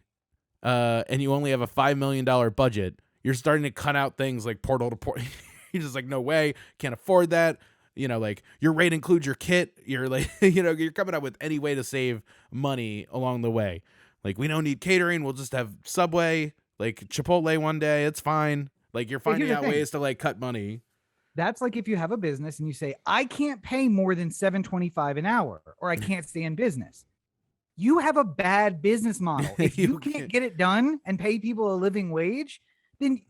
and you only have a $5 million budget, you're starting to cut out things like portal to portal. You're just like, no way, can't afford that. You know, like your rate includes your kit. You're like, you know, you're coming up with any way to save money along the way. Like, we don't need catering. We'll just have Subway, like Chipotle one day. It's fine. Like, you're finding out ways to like cut money. That's like if you have a business and you say, I can't pay more than $7.25 an hour, or I can't stay in business. You have a bad business model. If you can't get it done and pay people a living wage, then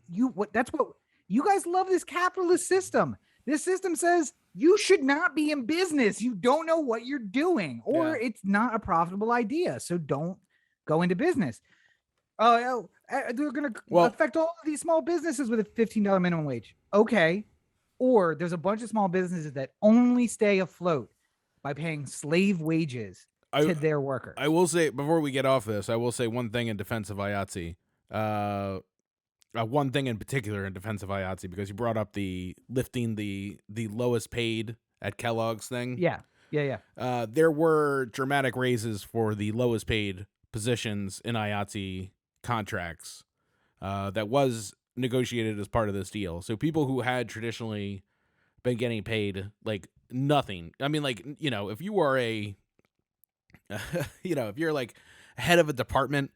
that's what you guys love, this capitalist system. This system says you should not be in business. You don't know what you're doing, or it's not a profitable idea. So don't go into business. They're going to affect all of these small businesses with a $15 minimum wage. Okay. Or there's a bunch of small businesses that only stay afloat by paying slave wages to their workers. I will say, before we get off this, I will say one thing in defense of IATSE. One thing in particular in defense of IATSE, because you brought up the lifting the lowest paid at Kellogg's thing. Yeah. There were dramatic raises for the lowest paid positions in IATSE contracts. that was negotiated as part of this deal. So people who had traditionally been getting paid like nothing. I mean, like, you know, if you are a, you know, if you're like head of a department,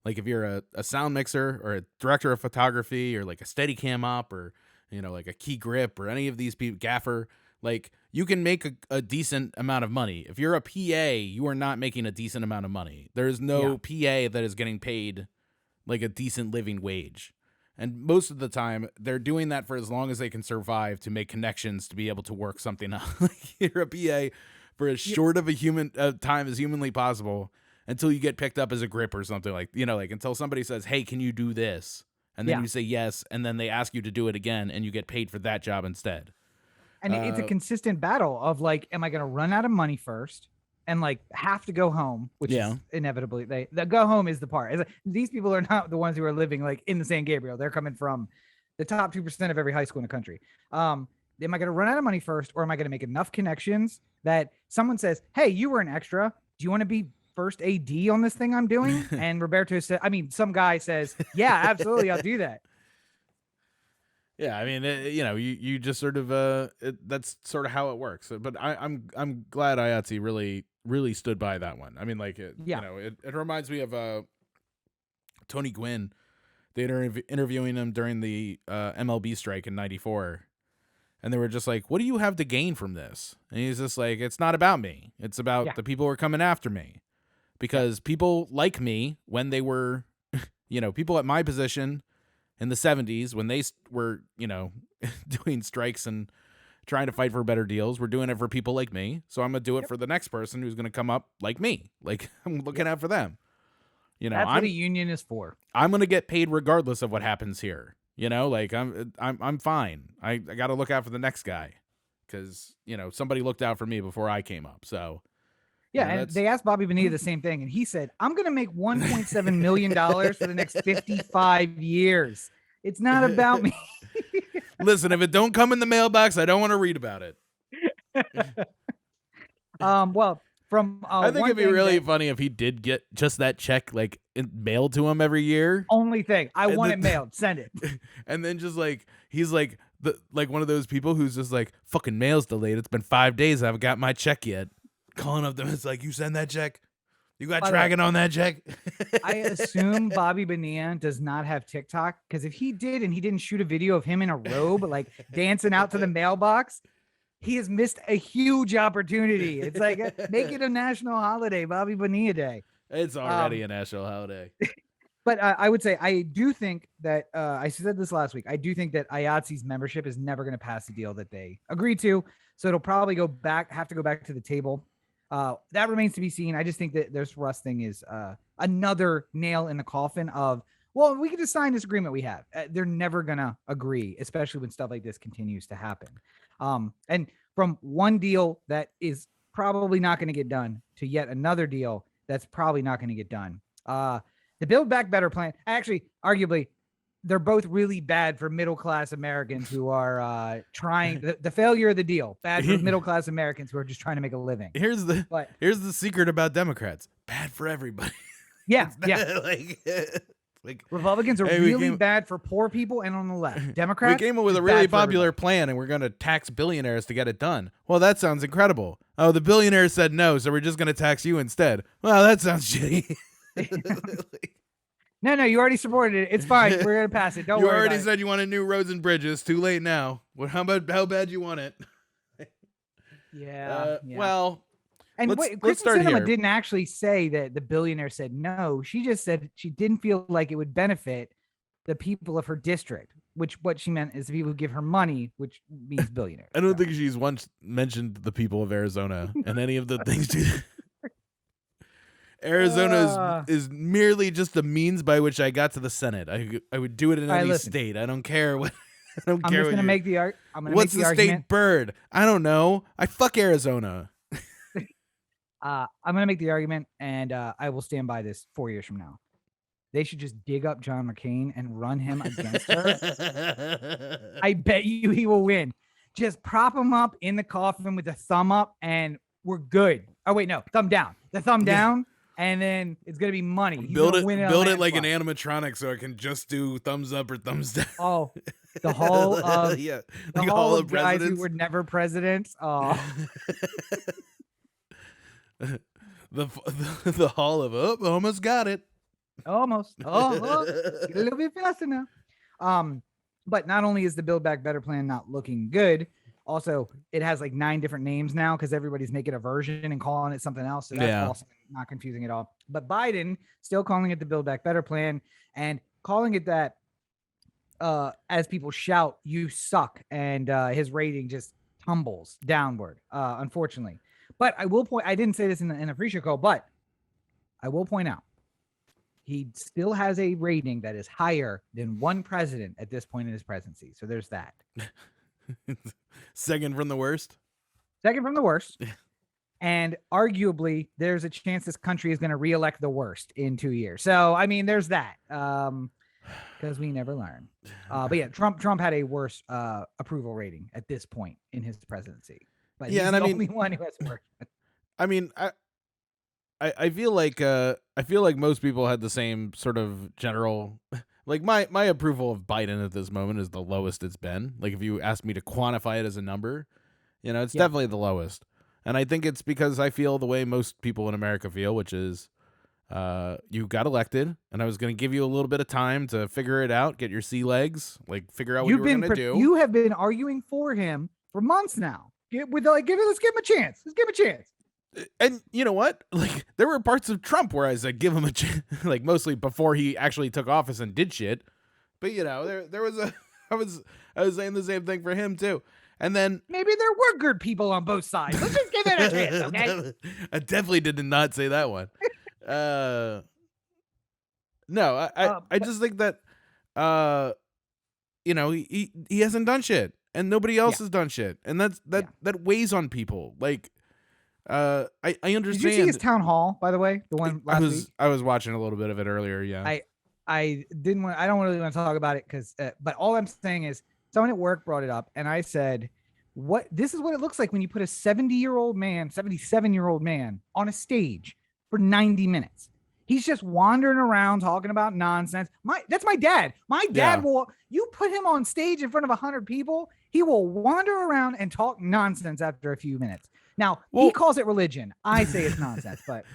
like if you're a sound mixer or a director of photography or like a Steadicam op or, you know, like a key grip or any of these people, gaffer, like you can make a decent amount of money. If you're a PA, you are not making a decent amount of money. There's no PA that is getting paid like a decent living wage. And most of the time, they're doing that for as long as they can survive to make connections to be able to work something out. Like you're a PA for as short of a time as humanly possible until you get picked up as a grip or something, like, you know, like until somebody says, hey, can you do this? And then you say yes, and then they ask you to do it again, and you get paid for that job instead. And it's a consistent battle of like, am I going to run out of money first and like have to go home, which is inevitably the go home is the part. Like, these people are not the ones who are living like in the San Gabriel. They're coming from the top 2% of every high school in the country. Am I going to run out of money first, or am I going to make enough connections that someone says, hey, you were an extra. Do you want to be first AD on this thing I'm doing? And Roberto said, I mean, some guy says, yeah, absolutely, I'll do that. Yeah, I mean, you know, you just sort of that's sort of how it works. But I'm glad IATSE really stood by that one. I mean, like you know, it reminds me of Tony Gwynn. They were interviewing him during the MLB strike in '94, and they were just like, "What do you have to gain from this?" And he's just like, "It's not about me. It's about the people who are coming after me, because people like me when they were, you know, people at my position." In the 70s, when they were, you know, doing strikes and trying to fight for better deals, we're doing it for people like me. So I'm going to do it for the next person who's going to come up like me. Like, I'm looking out for them. You know, that's what a union is for. I'm going to get paid regardless of what happens here. You know, like I'm fine. I got to look out for the next guy because, you know, somebody looked out for me before I came up. So. Yeah, and they asked Bobby Bonilla the same thing, and he said, I'm going to make $1.7 million for the next 55 years. It's not about me. Listen, if it don't come in the mailbox, I don't want to read about it. Well, from I think it'd be really funny if he did get just that check, like, mailed to him every year. Only thing. I want it mailed. Send it. And then just, like, he's, like, one of those people who's just, like, fucking mail's delayed. It's been 5 days. I haven't got my check yet. Calling up them, it's like, you send that check? You got tracking on that check? I assume Bobby Bonilla does not have TikTok, because if he did and he didn't shoot a video of him in a robe, like dancing out to the mailbox, he has missed a huge opportunity. It's like, make it a national holiday, Bobby Bonilla Day. It's already a national holiday. But I would say, I do think that, I said this last week, I do think that IATSE's membership is never going to pass the deal that they agreed to. So it'll probably have to go back to the table. That remains to be seen. I just think that this Russ thing is another nail in the coffin of, well, we can just sign this agreement we have. They're never going to agree, especially when stuff like this continues to happen. And from one deal that is probably not going to get done to yet another deal that's probably not going to get done. The Build Back Better plan, actually, arguably, they're both really bad for middle-class Americans who are trying the failure of the deal. Bad for middle-class Americans who are just trying to make a living. Here's the secret about Democrats. Bad for everybody. Yeah. Like Republicans are really bad for poor people and on the left. Democrats, we came up with a really popular plan and we're going to tax billionaires to get it done. Well, that sounds incredible. Oh, the billionaires said no, so we're just going to tax you instead. Well, that sounds shitty. No, you already supported it. It's fine. We're going to pass it. Don't worry. You already said you wanted new roads and bridges. Too late now. How bad you want it? Yeah. Well, and let's start here. Didn't actually say that the billionaire said no. She just said she didn't feel like it would benefit the people of her district, which what she meant is the people who give her money, which means billionaires. I don't think she's once mentioned the people of Arizona and any of the things she did. Arizona is merely just the means by which I got to the Senate. I would do it in any state. I don't care what. I'm just going to make the argument. What's the state bird? I don't know. I fuck Arizona. I'm going to make the argument, and I will stand by this 4 years from now. They should just dig up John McCain and run him against her. I bet you he will win. Just prop him up in the coffin with a thumb up, and we're good. Oh, wait, no. Thumb down. The thumb down. and then it's gonna be money. He's Build gonna win it like an animatronic, so it can just do thumbs up or thumbs down. Oh, the hall of yeah, the like hall of guys presidents. who were never presidents. Oh, the hall of almost got it. almost. Oh, get a little bit faster now. But not only is the Build Back Better plan not looking good, also it has like 9 different names now because everybody's making a version and calling it something else. So that's also not confusing at all. But Biden still calling it the Build Back Better plan and calling it that as people shout, "You suck," and his rating just tumbles downward, unfortunately. But I will point, I didn't say this in the pre-show call, but I will point out he still has a rating that is higher than one president at this point in his presidency. So there's that. Second from the worst. Second from the worst. And arguably, there's a chance this country is going to reelect the worst in 2 years. So, I mean, there's that. Because we never learn. But yeah, Trump had a worse approval rating at this point in his presidency. But he's the only one who has worse. I mean, I feel like most people had the same sort of general, like my approval of Biden at this moment is the lowest it's been. Like if you ask me to quantify it as a number, it's definitely the lowest. And I think it's because I feel the way most people in America feel, which is you got elected and I was going to give you a little bit of time to figure it out, get your sea legs, like figure out what you were going to do. You have been arguing for him for months now. Let's give him a chance. Let's give him a chance. And you know what? Like there were parts of Trump where I said, give him a chance, like mostly before he actually took office and did shit. But there was I was saying the same thing for him too. And then maybe there were good people on both sides. Let's just give it a chance, okay? I definitely did not say that one. No, I just think that he hasn't done shit and nobody else has done shit. And that weighs on people. Like I understand. Did you see his town hall, by the way? The one last week? I was watching a little bit of it earlier, yeah. I don't really want to talk about it because but all I'm saying is someone at work brought it up and I said, this is what it looks like when you put a 77-year-old man on a stage for 90 minutes. He's just wandering around talking about nonsense. That's my dad. My dad you put him on stage in front of 100 people, he will wander around and talk nonsense after a few minutes. Now, he calls it religion. I say it's nonsense, but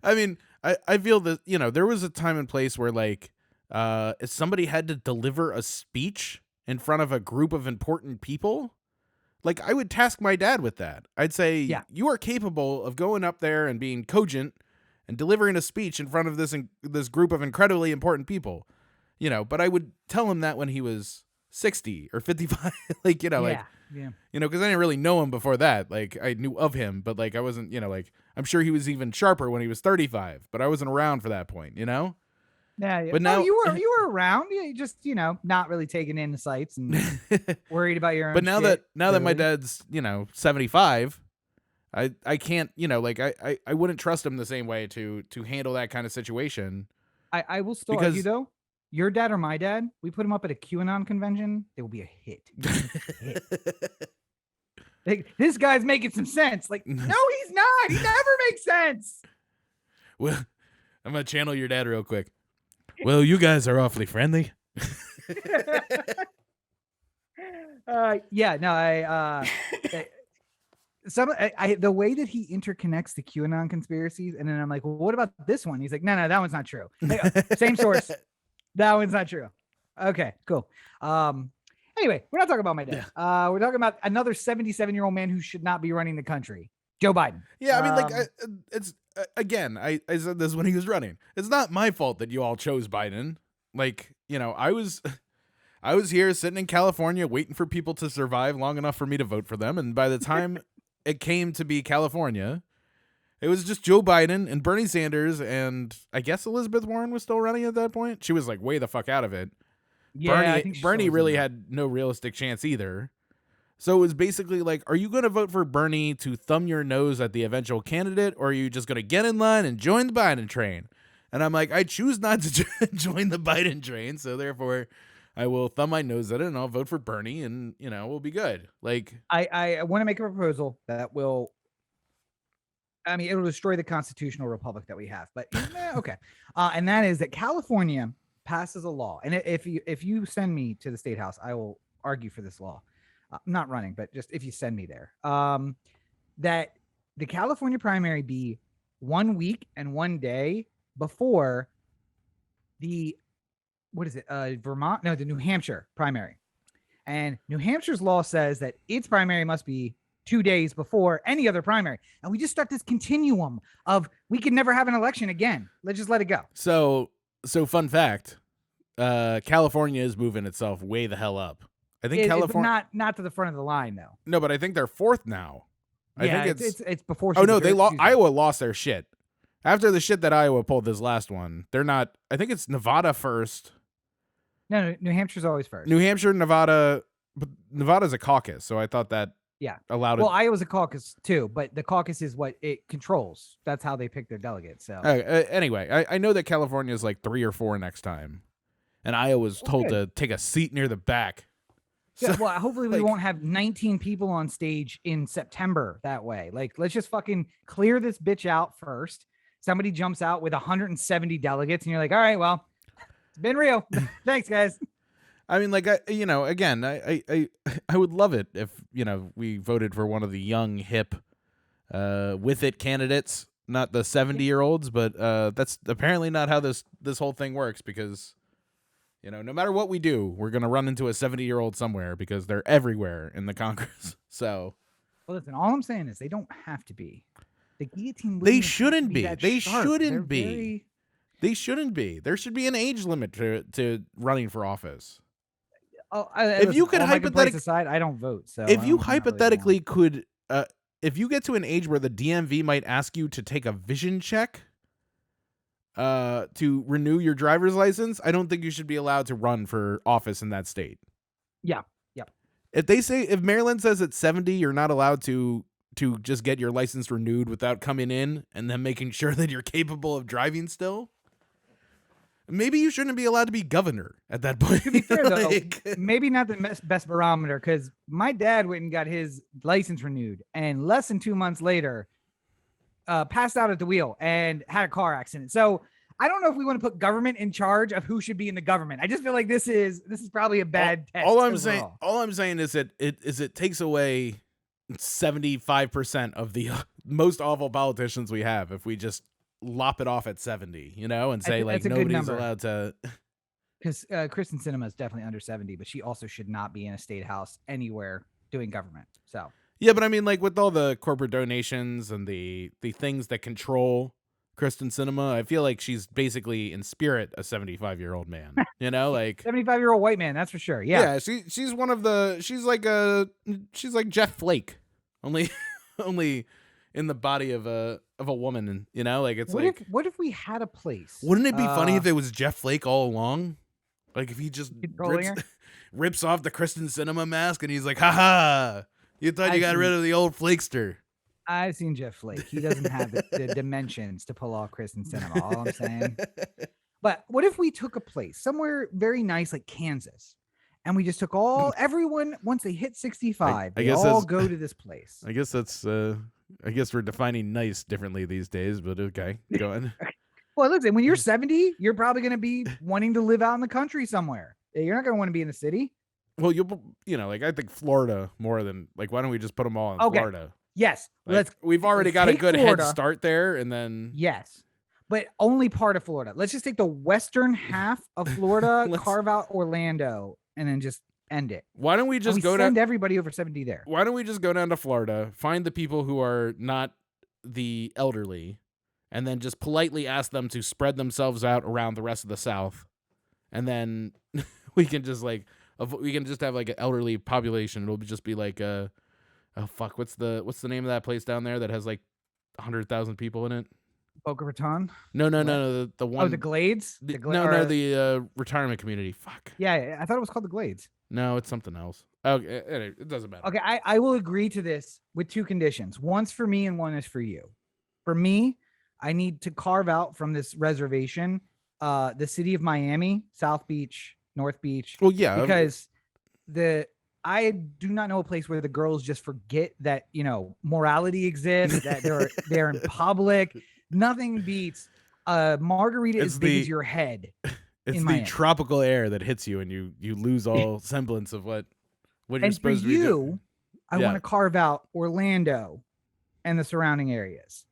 I mean, I feel that, there was a time and place where like if somebody had to deliver a speech in front of a group of important people, like I would task my dad with that. I'd say, you are capable of going up there and being cogent and delivering a speech in front of this group of incredibly important people, but I would tell him that when he was 60 or 55, like, because I didn't really know him before that. Like I knew of him, but like I wasn't, like I'm sure he was even sharper when he was 35, but I wasn't around for that point, Yeah. But now you were around. Yeah, you just not really taking in the sights and worried about your own. But now that my dad's 75, I can't I wouldn't trust him the same way to handle that kind of situation. I will still argue though. Your dad or my dad, we put him up at a QAnon convention, it will be a hit. Like, this guy's making some sense. Like, no, he's not. He never makes sense. Well, I'm gonna channel your dad real quick. Well, you guys are awfully friendly. The way that he interconnects the QAnon conspiracies, and then I'm like, well, what about this one? He's like, no, that one's not true. Same source. That one's not true. Okay, cool. Anyway, we're not talking about my dad. We're talking about another 77-year-old man who should not be running the country, Joe Biden. Yeah, I mean, it's again, I said this when he was running. It's not my fault that you all chose Biden. Like, I was here sitting in California waiting for people to survive long enough for me to vote for them, and by the time it came to be California, it was just Joe Biden and Bernie Sanders, and I guess Elizabeth Warren was still running at that point. She was like way the fuck out of it. Yeah, Bernie really had no realistic chance either. So it was basically like, are you going to vote for Bernie to thumb your nose at the eventual candidate, or are you just going to get in line and join the Biden train? And I'm like, I choose not to join the Biden train, so therefore I will thumb my nose at it and I'll vote for Bernie, and we'll be good. Like, I want to make a proposal that will I mean, it'll destroy the constitutional republic that we have. But okay, and that is that California passes a law, and if you send me to the state house, I will argue for this law. I'm not running, but just if you send me there, that the California primary be 1 week and 1 day before the Vermont? No, the New Hampshire primary. And New Hampshire's law says that its primary must be 2 days before any other primary. And we just start this continuum of we can never have an election again. Let's just let it go. So fun fact, California is moving itself way the hell up. I think California not to the front of the line though. No, but I think they're fourth now. I think it's before. Oh no, Iowa lost their shit. After the shit that Iowa pulled this last one, they're not. I think it's Nevada first. No, New Hampshire's always first. New Hampshire, Nevada, but Nevada's a caucus, so I thought that allowed it. Well, Iowa's a caucus too, but the caucus is what it controls. That's how they pick their delegates. So anyway, I know that California is like 3 or 4 next time, and Iowa's told to take a seat near the back. So, yeah, well, hopefully we won't have 19 people on stage in September that way. Like, let's just fucking clear this bitch out first. Somebody jumps out with 170 delegates, and you're like, all right, well, it's been real. Thanks, guys. I mean, like, again, I would love it if, we voted for one of the young, hip, with it candidates, not the 70-year-olds, but that's apparently not how this whole thing works because, no matter what we do, we're going to run into a 70-year-old somewhere because they're everywhere in the Congress. So, well, listen, all I'm saying is they don't have to be. The guillotine. They shouldn't be. They shouldn't be. They shouldn't be. There should be an age limit to running for office. Oh, if you could hypothetically aside, I don't vote. So if you hypothetically could, if you get to an age where the DMV might ask you to take a vision check, to renew your driver's license, I don't think you should be allowed to run for office in that state. Yeah. If Maryland says at 70, you're not allowed to just get your license renewed without coming in and then making sure that you're capable of driving still. Maybe you shouldn't be allowed to be governor at that point. To be fair, though, maybe not the best barometer because my dad went and got his license renewed and less than 2 months later passed out at the wheel and had a car accident. So I don't know if we want to put government in charge of who should be in the government. I just feel like this is probably a bad test. All I'm saying is that it takes away 75% of the most awful politicians we have if we just lop it off at 70, and say like nobody's allowed to. Because Kristen Sinema is definitely under 70, but she also should not be in a state house anywhere doing government. So yeah, but I mean, like with all the corporate donations and the things that control Kristen Sinema, I feel like she's basically in spirit a 75-year-old man. Like 75-year-old white man, that's for sure. Yeah, she's one of the she's like Jeff Flake, only in the body of a woman, like it's what if we had a place? Wouldn't it be funny if it was Jeff Flake all along? Like if he just rips off the Kristen Sinema mask and he's like, haha, you thought you got rid of the old Flakester. I've seen Jeff Flake. He doesn't have the dimensions to pull off Kristen Sinema. All I'm saying. But what if we took a place somewhere very nice like Kansas, and we just took everyone once they hit 65, they all go to this place. I guess that's. I guess we're defining nice differently these days, but okay, go ahead. Well, listen, when you're 70, you're probably going to be wanting to live out in the country somewhere. You're not going to want to be in the city. Well, like I think Florida more than like. Why don't we just put them all in Florida? Yes, like, we've already got a good Florida. Head start there, and then yes, but only part of Florida. Let's just take the western half of Florida, carve out Orlando, and then just end it. Why don't we just send everybody over 70 there? Why don't we just go down to Florida, find the people who are not the elderly, and then just politely ask them to spread themselves out around the rest of the South, and then we can just have like an elderly population. It'll just be like oh fuck, what's the name of that place down there that has like 100,000 people in it? Boca Raton? No. The one. Oh, the Glades? The retirement community. Fuck. Yeah, I thought it was called the Glades. No, it's something else. Okay, it doesn't matter. Okay, I will agree to this with 2 conditions. One's for me and one is for you. For me, I need to carve out from this reservation the city of Miami, South Beach, North Beach. Well, yeah. Because I do not know a place where the girls just forget that, morality exists, that they're in public. Nothing beats a margarita as big as your head. It's in the Miami. tropical air that hits you and you lose all semblance of what you're supposed to be doing. I want to carve out Orlando and the surrounding areas.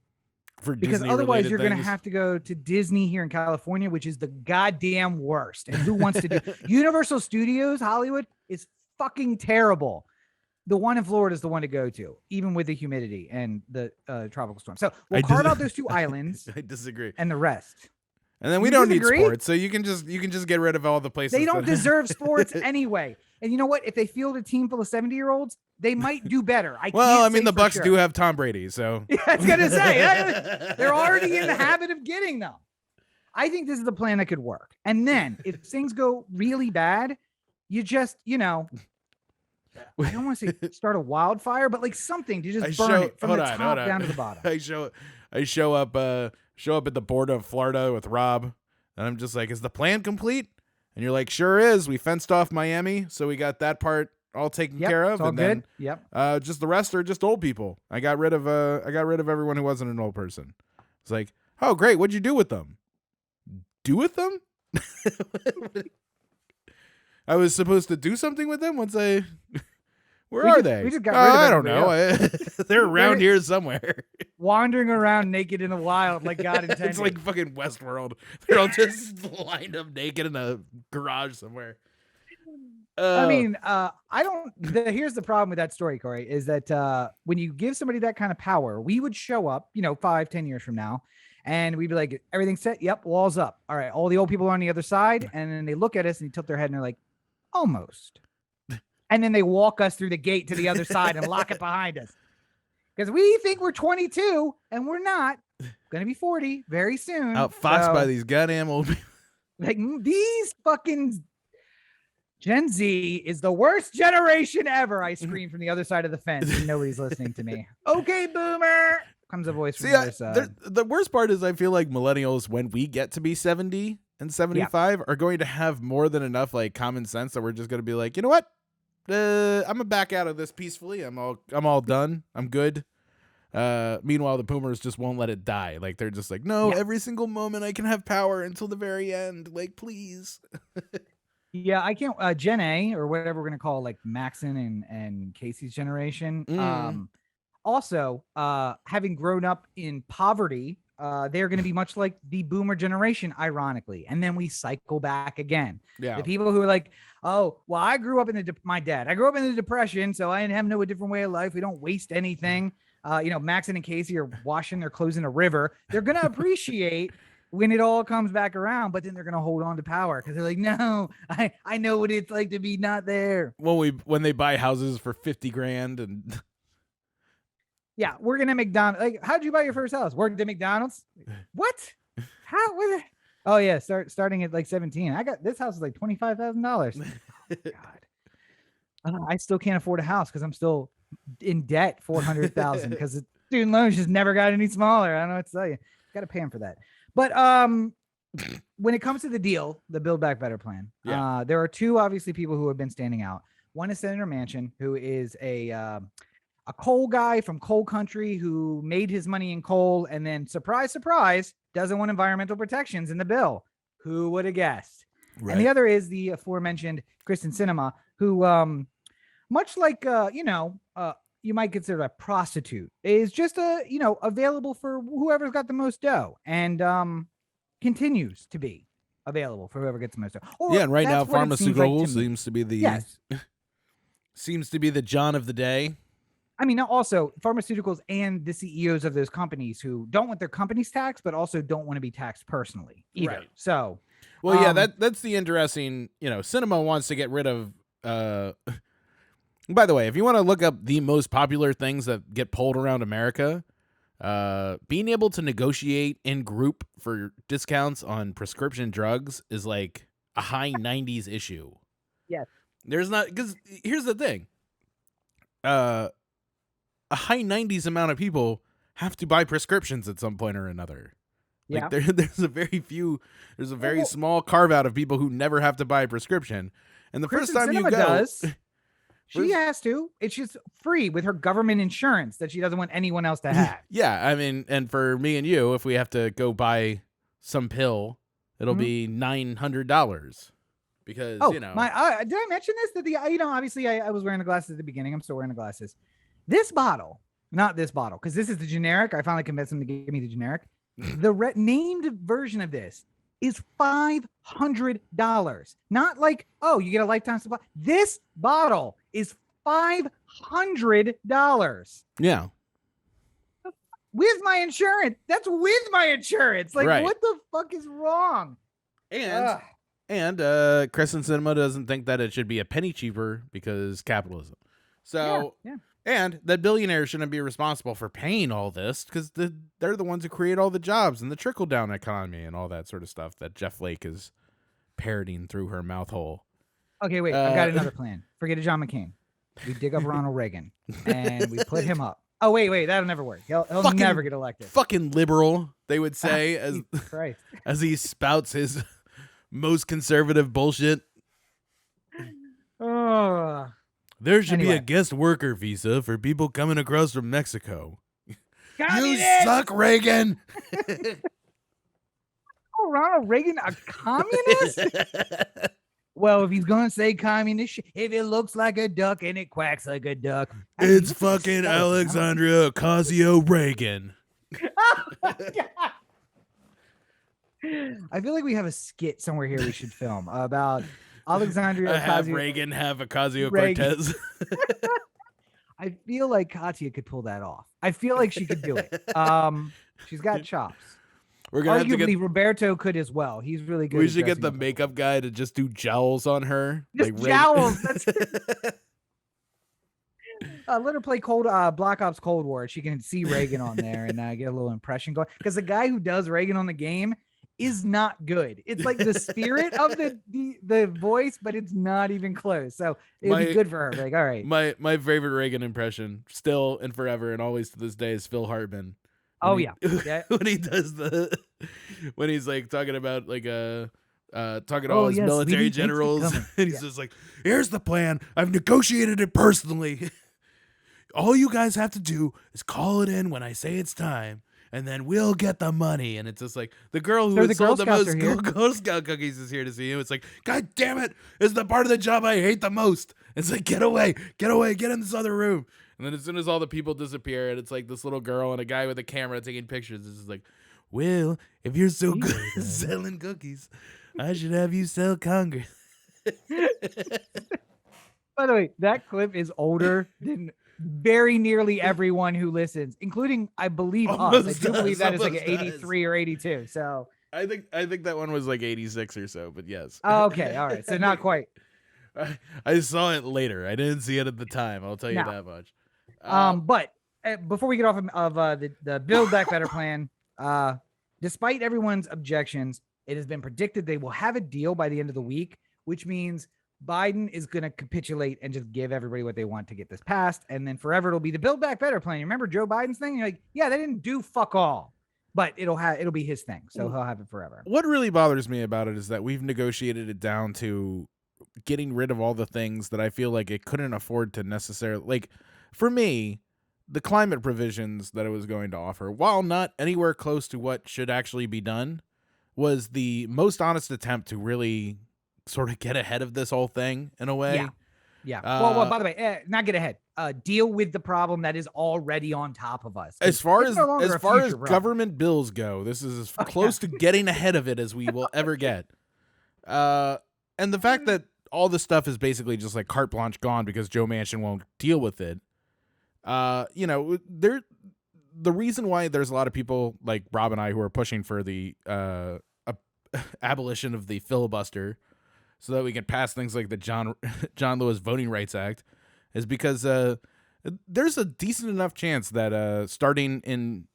Because otherwise you're going to have to go to Disney here in California, which is the goddamn worst. And who wants to do Universal Studios Hollywood is fucking terrible. The one in Florida is the one to go to, even with the humidity and the tropical storm. So we'll carve out those 2 islands. I disagree. And the rest. And then we don't need sports, so you can just get rid of all the places. They don't deserve sports anyway. And you know what? If they field a team full of 70-year-olds, they might do better. The Bucks do have Tom Brady, so yeah, I was gonna say they're already in the habit of getting them. I think this is the plan that could work. And then if things go really bad, you just, I don't want to say start a wildfire, but like something to just burn it from the top down to the bottom. I show up at the board of Florida with Rob, and I'm just like, is the plan complete? And you're like, sure is. We fenced off Miami, so we got that part all taken care of. It's all and good. Then, just the rest are just old people. I got rid of everyone who wasn't an old person. It's like, oh great, what'd you do with them? Do with them? I was supposed to do something with them once I. Where are they? We just got rid of I don't know. They're around here somewhere. Wandering around naked in the wild like God intended. It's like fucking Westworld. They're all just lined up naked in a garage somewhere. Here's the problem with that story, Cory, is that when you give somebody that kind of power, we would show up, 5-10 years from now, and we'd be like, everything's set. Yep, walls up. All right, all the old people are on the other side, and then they look at us and they tilt their head and they're like, almost. And then they walk us through the gate to the other side and lock it behind us. Because we think we're 22 and we're not. Going to be 40 very soon. Outfoxed by these goddamn old people. Like these fucking Gen Z is the worst generation ever. I scream from the other side of the fence and nobody's listening to me. Okay, boomer. Comes a voice from the other side. The worst part is I feel like millennials, when we get to be 70 and 75, are going to have more than enough like common sense that we're just going to be like, you know what? I'm gonna back out of this peacefully. I'm all done. I'm good. Meanwhile, the boomers just won't let it die. Like they're just like, no, every single moment I can have power until the very end. Like, please. Yeah, I can't. Gen A or whatever we're gonna call like Maxon and Casey's generation. Also, having grown up in poverty, they're going to be much like the boomer generation, ironically. And then we cycle back again. Yeah. The people who are like, oh, well, I grew up in my dad. I grew up in the Depression, so I have no different way of life. We don't waste anything. Maxon and Casey are washing their clothes in a river. They're going to appreciate when it all comes back around, but then they're going to hold on to power because they're like, no, I know what it's like to be not there. When they buy houses for $50,000 and. Yeah, working at McDonald's. Like, how'd you buy your first house? Worked at McDonald's? What? How? Oh yeah, starting at like 17. I got this house is like $25,000. Oh, God, I still can't afford a house because I'm still in debt $400,000 because the student loans just never got any smaller. I don't know what to tell you. Got to pay him for that. But when it comes to the deal, the Build Back Better plan, there are 2 obviously people who have been standing out. One is Senator Manchin, who is a coal guy from coal country who made his money in coal and then, surprise, surprise, doesn't want environmental protections in the bill. Who would have guessed? Right. And the other is the aforementioned Kristen Sinema, who, much like, you might consider a prostitute, is just available for whoever's got the most dough and continues to be available for whoever gets the most dough. And right now, pharmaceuticals seems to be the seems to be the John of the day. I mean, also pharmaceuticals and the CEOs of those companies who don't want their companies taxed, but also don't want to be taxed personally either. Right. So, that's the interesting, Cinema wants to get rid of, by the way, if you want to look up the most popular things that get pulled around America, being able to negotiate in group for discounts on prescription drugs is like a high 90s issue. Yes. There's not, because here's the thing. A high 90s amount of people have to buy prescriptions at some point or another. Like there's a very small carve out of people who never have to buy a prescription. And the Kristen first time Sinema you go, does. She has to. It's just free with her government insurance that she doesn't want anyone else to have. Yeah, I mean, and for me and you, if we have to go buy some pill, it'll be $900 because did I mention this? That obviously I was wearing the glasses at the beginning. I'm still wearing the glasses. This bottle, not this bottle, because this is the generic. I finally convinced them to give me the generic. The named version of this is $500. Not like, oh, you get a lifetime supply. This bottle is $500. Yeah. With my insurance. That's with my insurance. Like, right. What the fuck is wrong? And Crescent Cinema doesn't think that it should be a penny cheaper because capitalism. So, yeah. And that billionaires shouldn't be responsible for paying all this because they're the ones who create all the jobs and the trickle-down economy and all that sort of stuff that Jeff Flake is parroting through her mouth hole. Okay, wait. I've got another plan. Forget it, John McCain. We dig up Ronald Reagan and we put him up. Oh, wait. That'll never work. He'll never get elected. Fucking liberal, they would say, as he spouts his most conservative bullshit. Oh. There should be a guest worker visa for people coming across from Mexico. Communist! You suck, Reagan! Oh, Ronald Reagan, a communist? Well, if he's going to say communist, if it looks like a duck and it quacks like a duck. It's fucking Alexandria Ocasio-Reagan. I feel like we have a skit somewhere here we should film about Alexandria have Reagan have Ocasio-Cortez. I feel like Katya could pull that off. I feel like she could do it. She's got chops. We're gonna Arguably, Roberto could as well. He's really good. We should get the makeup guy to just do jowls on her. Just like jowls. Let her play Black Ops Cold War. She can see Reagan on there and get a little impression going. Because the guy who does Reagan on the game is not good. It's like the spirit of the voice, but it's not even close. So it'd be good for her. Like, all right. My favorite Reagan impression, still and forever and always to this day, is Phil Hartman. When he does when he's like talking about like talking to all his military generals, and he's just like, here's the plan. I've negotiated it personally. All you guys have to do is call it in when I say it's time, and then we'll get the money. And it's just like the girl who had sold the most Girl Scout cookies is here to see you. It's like, God damn it, this is the part of the job I hate the most. It's like, get away, get in this other room. And then as soon as all the people disappear, and it's like this little girl and a guy with a camera taking pictures, it's just like, well, if you're so good at selling cookies, I should have you sell Congress. By the way, that clip is older than very nearly everyone who listens, including, I believe, us. I do believe that is like an 83 or 82. So I think that one was like 86 or so, but yes. Okay, all right. So not quite. I saw it later. I didn't see it at the time. I'll tell you that much. But before we get off of the Build Back Better plan, despite everyone's objections, it has been predicted they will have a deal by the end of the week, which means Biden is going to capitulate and just give everybody what they want to get this passed. And then forever it'll be the Build Back Better plan. You remember Joe Biden's thing? You're like, yeah, they didn't do fuck all, but it'll be his thing. So he'll have it forever. What really bothers me about it is that we've negotiated it down to getting rid of all the things that I feel like it couldn't afford to necessarily, like, for me, the climate provisions that it was going to offer, while not anywhere close to what should actually be done, was the most honest attempt to really sort of get ahead of this whole thing in a way. Yeah. Well, by the way, not get ahead. Deal with the problem that is already on top of us. As far as government bills go, this is as close to getting ahead of it as we will ever get. And the fact that all this stuff is basically just like carte blanche gone because Joe Manchin won't deal with it. The reason why there's a lot of people like Rob and I who are pushing for the abolition of the filibuster so that we can pass things like the John Lewis Voting Rights Act is because there's a decent enough chance that starting in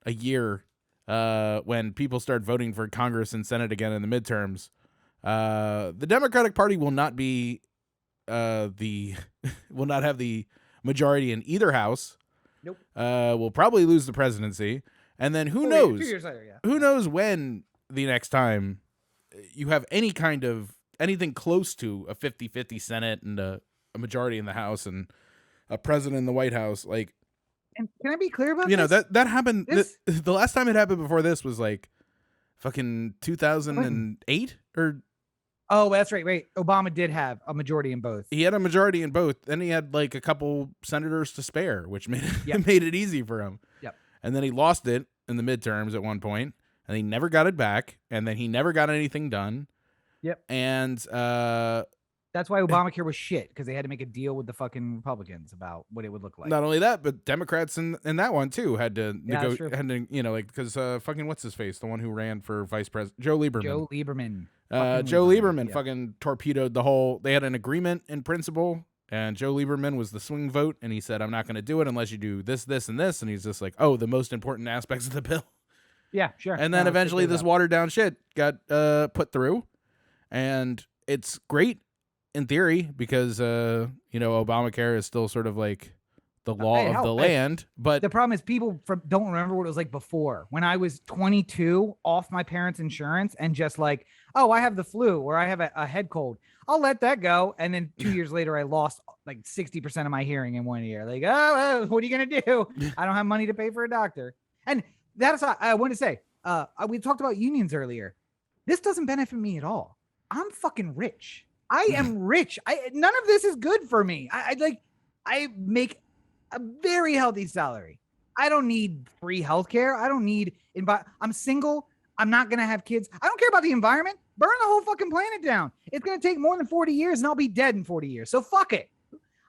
a year when people start voting for Congress and Senate again in the midterms, the Democratic Party will not be will not have the majority in either house. Nope. We'll probably lose the presidency, and then who knows? 2 years later, yeah. Who knows when the next time you have any kind of anything close to a 50-50 Senate and a a majority in the House and a president in the White House. Like, And can I be clear about you know, this? that happened. This- The last time it happened before this was like fucking 2008 or. Oh, that's right. Wait, Obama did have a majority in both. He had a majority in both. Then he had like a couple senators to spare, which made made it easy for him. Yep. And then he lost it in the midterms at one point, and he never got it back, and then he never got anything done. Yep. And that's why Obamacare was shit, because they had to make a deal with the fucking Republicans about what it would look like. not only that, but Democrats in that one too had to that's true. you know, like, because fucking what's his face, the one who ran for vice president, Joe Lieberman. Joe Lieberman. Joe Lieberman fucking torpedoed the whole. They had an agreement in principle, and Joe Lieberman was the swing vote, and he said, "I'm not going to do it unless you do this, this, and this." And he's just like, "Oh, the most important aspects of the bill." Yeah, sure. And then eventually this watered down shit got put through, and it's great in theory because you know, Obamacare is still sort of like the law of the land. But the problem is people don't remember what it was like before. When I was 22, off my parents' insurance, and just like, oh, I have the flu or I have a head cold, I'll let that go. And then 2 years later, I lost like 60% of my hearing in 1 year. Like, oh, what are you gonna do? I don't have money to pay for a doctor. And that's I wanted to say. We talked about unions earlier. This doesn't benefit me at all. I'm fucking rich. I am rich. None of this is good for me. I make a very healthy salary. I don't need free healthcare. I don't need I'm single. I'm not going to have kids. I don't care about the environment. Burn the whole fucking planet down. It's going to take more than 40 years and I'll be dead in 40 years. So fuck it.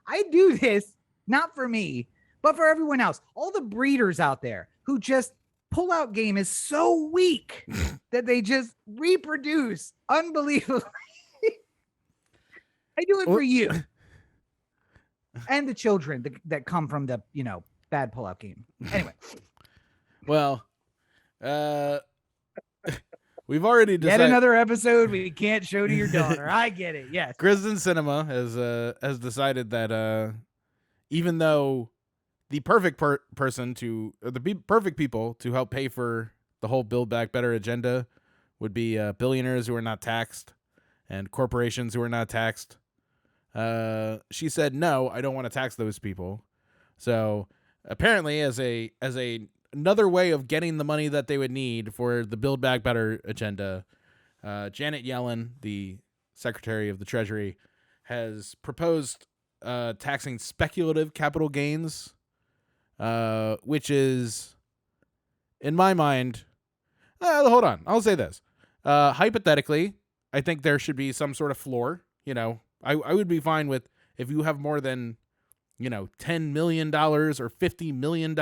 I do this not for me, but for everyone else. All the breeders out there who just pull-out game is so weak that they just reproduce unbelievably. I do it for you and the children that come from the, you know, bad pull-out game. Anyway. Well, we've already decided. Yet another episode we can't show to your daughter. I get it. Yes. Kristen Cinema has decided that even though the perfect person to the perfect people to help pay for the whole Build Back Better agenda would be billionaires who are not taxed and corporations who are not taxed. She said, no, I don't want to tax those people. So apparently as another way of getting the money that they would need for the Build Back Better agenda, Janet Yellen, the Secretary of the Treasury, has proposed taxing speculative capital gains, which is, in my mind, hold on, I'll say this. Hypothetically, I think there should be some sort of floor. You know, I would be fine with if you have more than, you know, $10 million or $50 million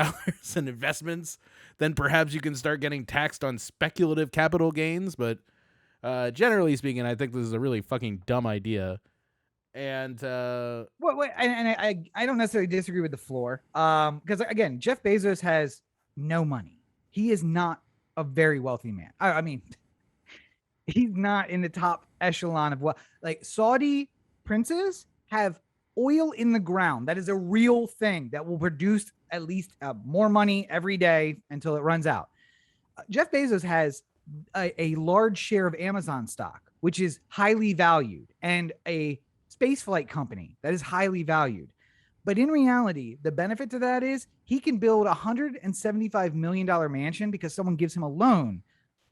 in investments, then perhaps you can start getting taxed on speculative capital gains. But generally speaking, I think this is a really fucking dumb idea. And I don't necessarily disagree with the floor. Because again, Jeff Bezos has no money. He is not a very wealthy man. I mean, he's not in the top echelon of what, like, Saudi princes have oil in the ground. That is a real thing that will produce at least more money every day until it runs out. Jeff Bezos has a large share of Amazon stock, which is highly valued, and a spaceflight company that is highly valued. But in reality, the benefit to that is he can build a $175 million mansion because someone gives him a loan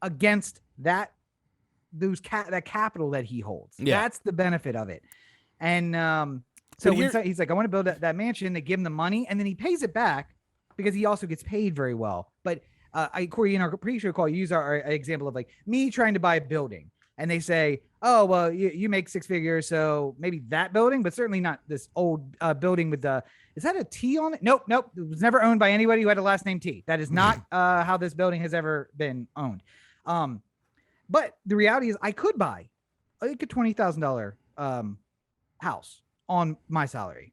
against that capital that he holds. Yeah. That's the benefit of it. And so he's like, I want to build that mansion. They give him the money, and then he pays it back because he also gets paid very well. But Cory, in our pre-show call, you use our example of like me trying to buy a building, and they say, oh, well, you make six figures, so maybe that building, but certainly not this old building with the, is that a T on it? Nope. It was never owned by anybody who had a last name T. That is not how this building has ever been owned. But the reality is I could buy like a $20,000 house on my salary.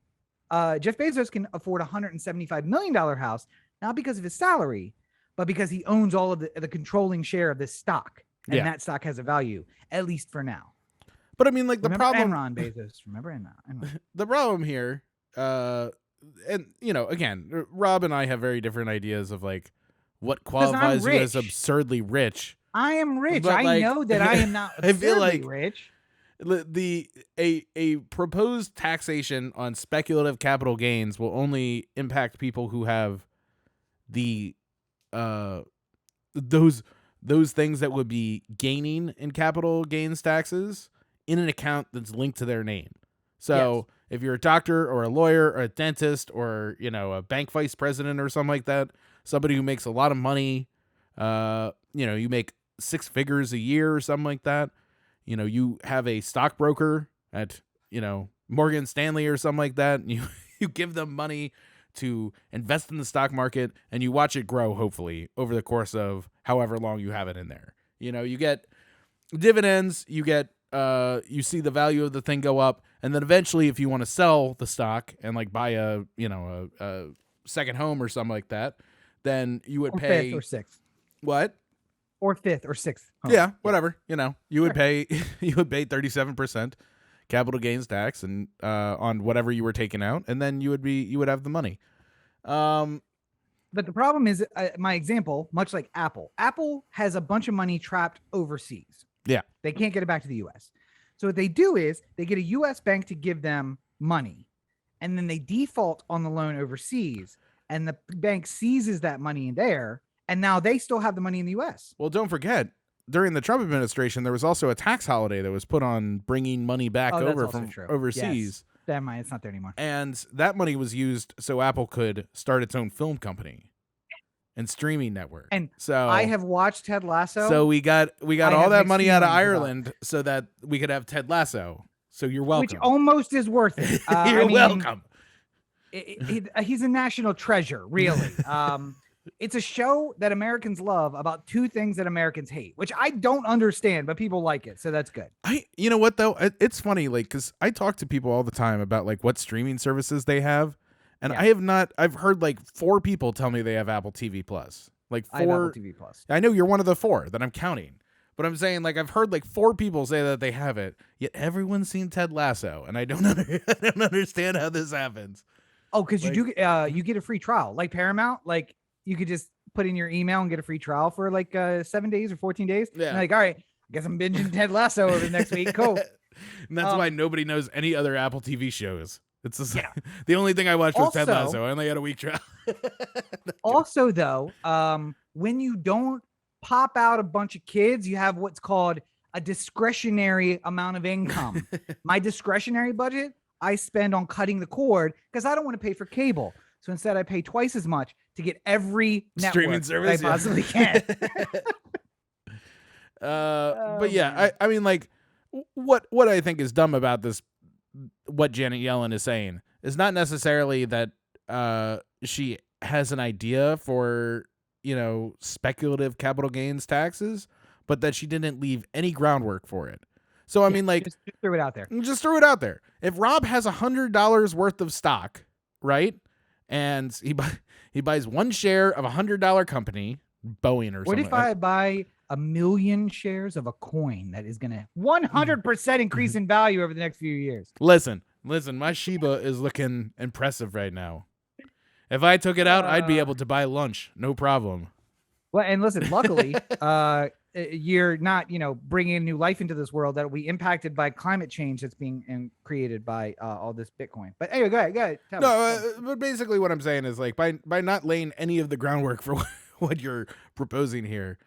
Jeff Bezos can afford a $175 million house, not because of his salary, but because he owns all of the controlling share of this stock. And that stock has a value, at least for now. But I mean, like, remember the problem, Enron, Bezos. Remember Enron. The problem here, and you know, again, Rob and I have very different ideas of like what qualifies you as absurdly rich. I am rich. But, I know that I am not absurdly rich. A proposed taxation on speculative capital gains will only impact people who have the those things that would be gaining in capital gains taxes in an account that's linked to their name. So if you're a doctor or a lawyer or a dentist or, a bank vice president or something like that, somebody who makes a lot of money, you make 6 figures a year or something like that, you have a stockbroker at, Morgan Stanley or something like that, and you give them money to invest in the stock market and you watch it grow, hopefully, over the course of however long you have it in there. You get dividends, you see the value of the thing go up, and then eventually if you want to sell the stock and like buy a second home or something like that, then you would pay 5th or 6th. What? Or 5th or 6th. Home. Yeah, whatever. You would pay 37% capital gains tax and on whatever you were taking out, and then you would have the money. But the problem is, my example, much like Apple has a bunch of money trapped overseas. Yeah. They can't get it back to the U.S. So what they do is they get a U.S. bank to give them money, and then they default on the loan overseas, and the bank seizes that money in there, and now they still have the money in the U.S. Well, don't forget, during the Trump administration, there was also a tax holiday that was put on bringing money back over from overseas. Yes. It's not there anymore. And that money was used so Apple could start its own film company and streaming network. And so I have watched Ted Lasso. So we got all that money out of Ireland so that we could have Ted Lasso. So you're welcome. Which almost is worth it. You're welcome. He's a national treasure, really. It's a show that Americans love about 2 things that Americans hate, which I don't understand, but people like it. So that's good. You know what though? It's funny, like, cause I talk to people all the time about like what streaming services they have. And I've heard like 4 people tell me they have Apple TV Plus. Like 4. I have Apple TV Plus. I know you're one of the 4 that I'm counting, but I'm saying like I've heard like 4 people say that they have it, yet everyone's seen Ted Lasso, and I don't understand how this happens. Oh, because you get a free trial, like Paramount. Like you could just put in your email and get a free trial for like 7 days or 14 days. Yeah. And like, all right, I guess I'm binging Ted Lasso over the next week. Cool. And that's why nobody knows any other Apple TV shows. It's just, the only thing I watched was Ted Lasso. I only had a week trial. Also, though, when you don't pop out a bunch of kids, you have what's called a discretionary amount of income. My discretionary budget, I spend on cutting the cord because I don't want to pay for cable. So instead, I pay twice as much to get every streaming service I possibly can. But yeah, I mean, like, what I think is dumb about this, what Janet Yellen is saying, is not necessarily that she has an idea for, speculative capital gains taxes, but that she didn't leave any groundwork for it. So, I mean, like, just throw it out there. Just throw it out there. If Rob has $100 worth of stock, right? And he buys 1 share of $100 company, Boeing or something. What if I buy 1 million shares of a coin that is going to 100% increase in value over the next few years? Listen, my Shiba is looking impressive right now. If I took it out, I'd be able to buy lunch. No problem. Well, and listen, luckily, you're not, bringing new life into this world that will be impacted by climate change that's being created by all this Bitcoin. But anyway, go ahead. But basically what I'm saying is, like, by not laying any of the groundwork for what you're proposing here,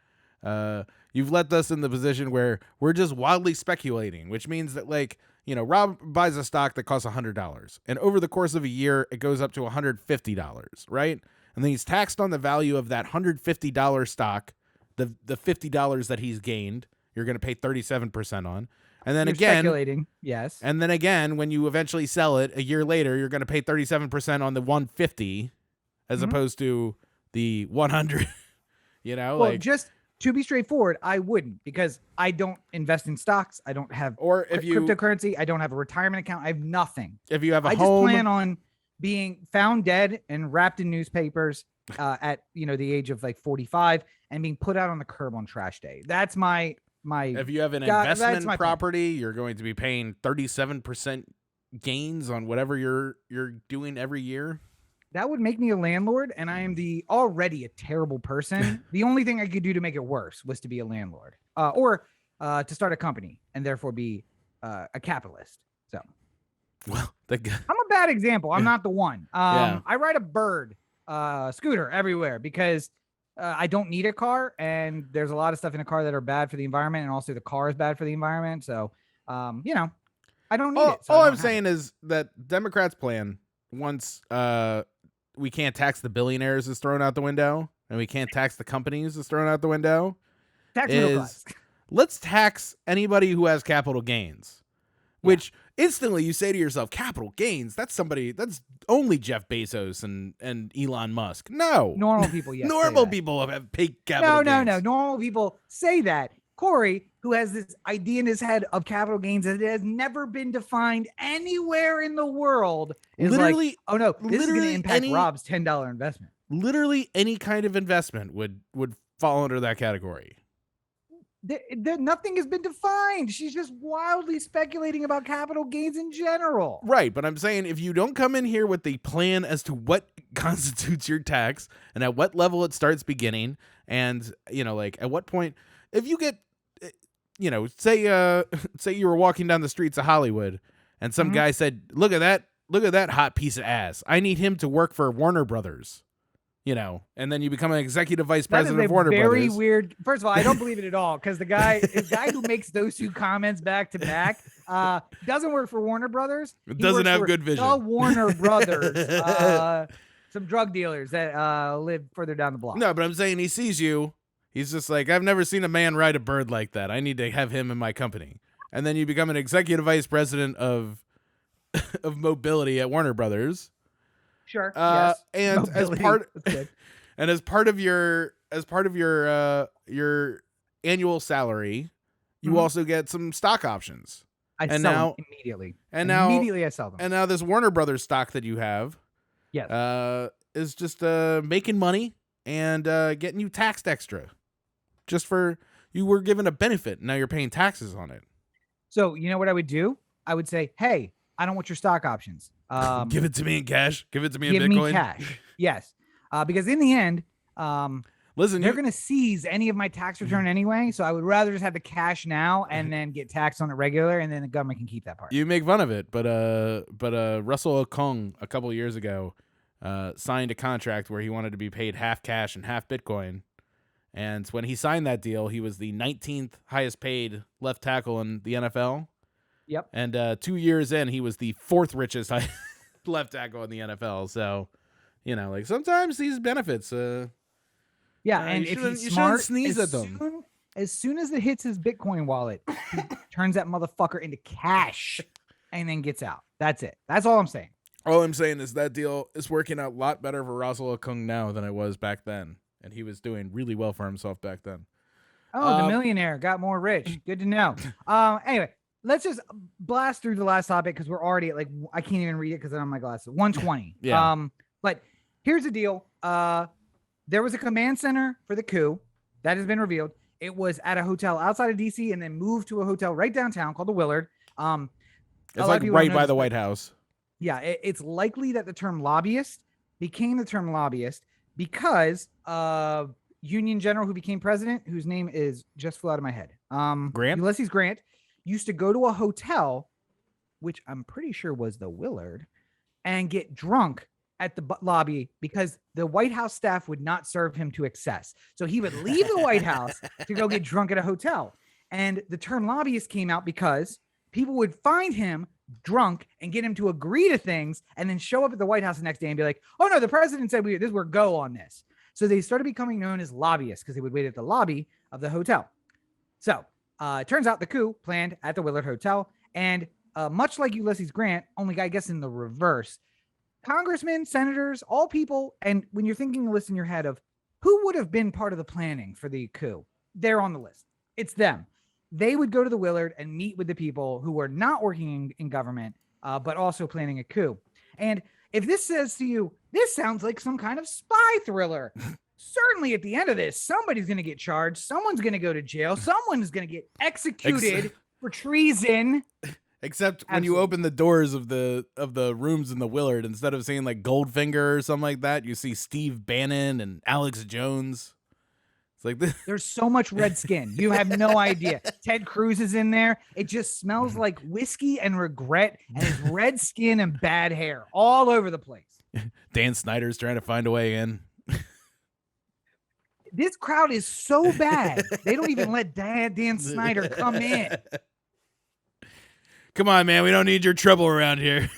you've left us in the position where we're just wildly speculating, which means that, like, Rob buys a stock that costs $100, and over the course of a year, it goes up to $150, right? And then he's taxed on the value of that $150 stock, the $50 that he's gained. You're going to pay 37% on. And then speculating, yes. And then again, when you eventually sell it a year later, you're going to pay 37% on the 150 as opposed to the 100. Well, just to be straightforward, I wouldn't, because I don't invest in stocks. I don't have cryptocurrency. I don't have a retirement account. I have nothing. If you have I just plan on being found dead and wrapped in newspapers at the age of like 45 and being put out on the curb on trash day. That's my if you have an investment property, you're going to be paying 37% gains on whatever you're doing every year. That would make me a landlord, and I am already a terrible person. The only thing I could do to make it worse was to be a landlord, or to start a company and therefore be a capitalist. So, Well, I'm a bad example. I'm not the one. Yeah. I ride a bird scooter everywhere because I don't need a car, and there's a lot of stuff in a car that are bad for the environment, and also the car is bad for the environment. So, I don't need it. So all I'm saying is that Democrats' plan, once we can't tax the billionaires, is thrown out the window, and we can't tax the companies, is thrown out the window. Tax middle class. Let's tax anybody who has capital gains, which instantly you say to yourself, capital gains, that's only Jeff Bezos and Elon Musk. No. Normal people, yes. Normal people have paid capital gains. No. Normal people say that. Cory, who has this idea in his head of capital gains that has never been defined anywhere in the world, is literally, like, oh no, this is going to impact Rob's $10 investment. Literally any kind of investment would fall under that category. Nothing has been defined. She's just wildly speculating about capital gains in general. Right, but I'm saying if you don't come in here with the plan as to what constitutes your tax and at what level it starts beginning, and like at what point, if you get, say you were walking down the streets of Hollywood and some guy said, look at that hot piece of ass, I need him to work for Warner Brothers. And then you become an executive vice president of Warner Brothers. Very weird. First of all, I don't believe it at all, because the guy who makes those two comments back to back doesn't work for Warner Brothers. It doesn't have good vision. The Warner Brothers, some drug dealers that live further down the block. No, but I'm saying he sees you. He's just like, I've never seen a man ride a bird like that. I need to have him in my company. And then you become an executive vice president of mobility at Warner Brothers. Sure. Yes. And Mobility. as part of your annual salary, you also get some stock options. I sell them immediately. Immediately I sell them. And now this Warner Brothers stock that you have, is just making money and getting you taxed extra. Just for you were given a benefit, now you're paying taxes on it. So you know what I would do? I would say, hey, I don't want your stock options. Give it to me in cash. Give it to me in Bitcoin. Give me cash. Yes. Because in the end, listen, they're going to seize any of my tax return anyway. So I would rather just have the cash now and then get taxed on it regular, and then the government can keep that part. You make fun of it, but Russell Okung a couple of years ago signed a contract where he wanted to be paid half cash and half Bitcoin. And when he signed that deal, he was the 19th highest paid left tackle in the NFL. Yep. And 2 years in, he was the fourth richest left tackle in the NFL. So, like sometimes these benefits. And if he's smart, sneeze at them. As soon as it hits his Bitcoin wallet, he turns that motherfucker into cash and then gets out. That's it. That's all I'm saying. All I'm saying is that deal is working out a lot better for Russell Okung now than it was back then. And he was doing really well for himself back then. Oh, the millionaire got more rich. Good to know. Anyway, let's just blast through the last topic because we're already at I can't even read it because I'm on my glasses. 120. Yeah. But here's the deal. There was a command center for the coup that has been revealed. It was at a hotel outside of DC and then moved to a hotel right downtown called the Willard. It's like right by the White House. Yeah, it's likely that the term lobbyist became the term lobbyist because Union General who became president, whose name is just flew out of my head. Grant? Ulysses Grant used to go to a hotel, which I'm pretty sure was the Willard, and get drunk at the lobby because the White House staff would not serve him to excess. So he would leave the White House to go get drunk at a hotel. And the term lobbyist came out because people would find him drunk and get him to agree to things and then show up at the White House the next day and be like, oh no, the president said we're go on this. So they started becoming known as lobbyists because they would wait at the lobby of the hotel. So it turns out the coup planned at the Willard Hotel. And much like Ulysses Grant, only I guess in the reverse, congressmen, senators, all people. And when you're thinking the list in your head of who would have been part of the planning for the coup, they're on the list. It's them. They would go to the Willard and meet with the people who were not working in government, but also planning a coup. And if this says to you, this sounds like some kind of spy thriller, certainly at the end of this, somebody's going to get charged. Someone's going to go to jail. Someone's going to get executed for treason. Except when you open the doors of the rooms in the Willard, instead of seeing like Goldfinger or something like that, you see Steve Bannon and Alex Jones. It's It's like this. There's so much red skin. You have no idea. Ted Cruz is in there. It just smells like whiskey and regret, and his red skin and bad hair all over the place. Dan Snyder's trying to find a way in. This crowd is so bad. They don't even let Dan Snyder come in. Come on, man. We don't need your trouble around here.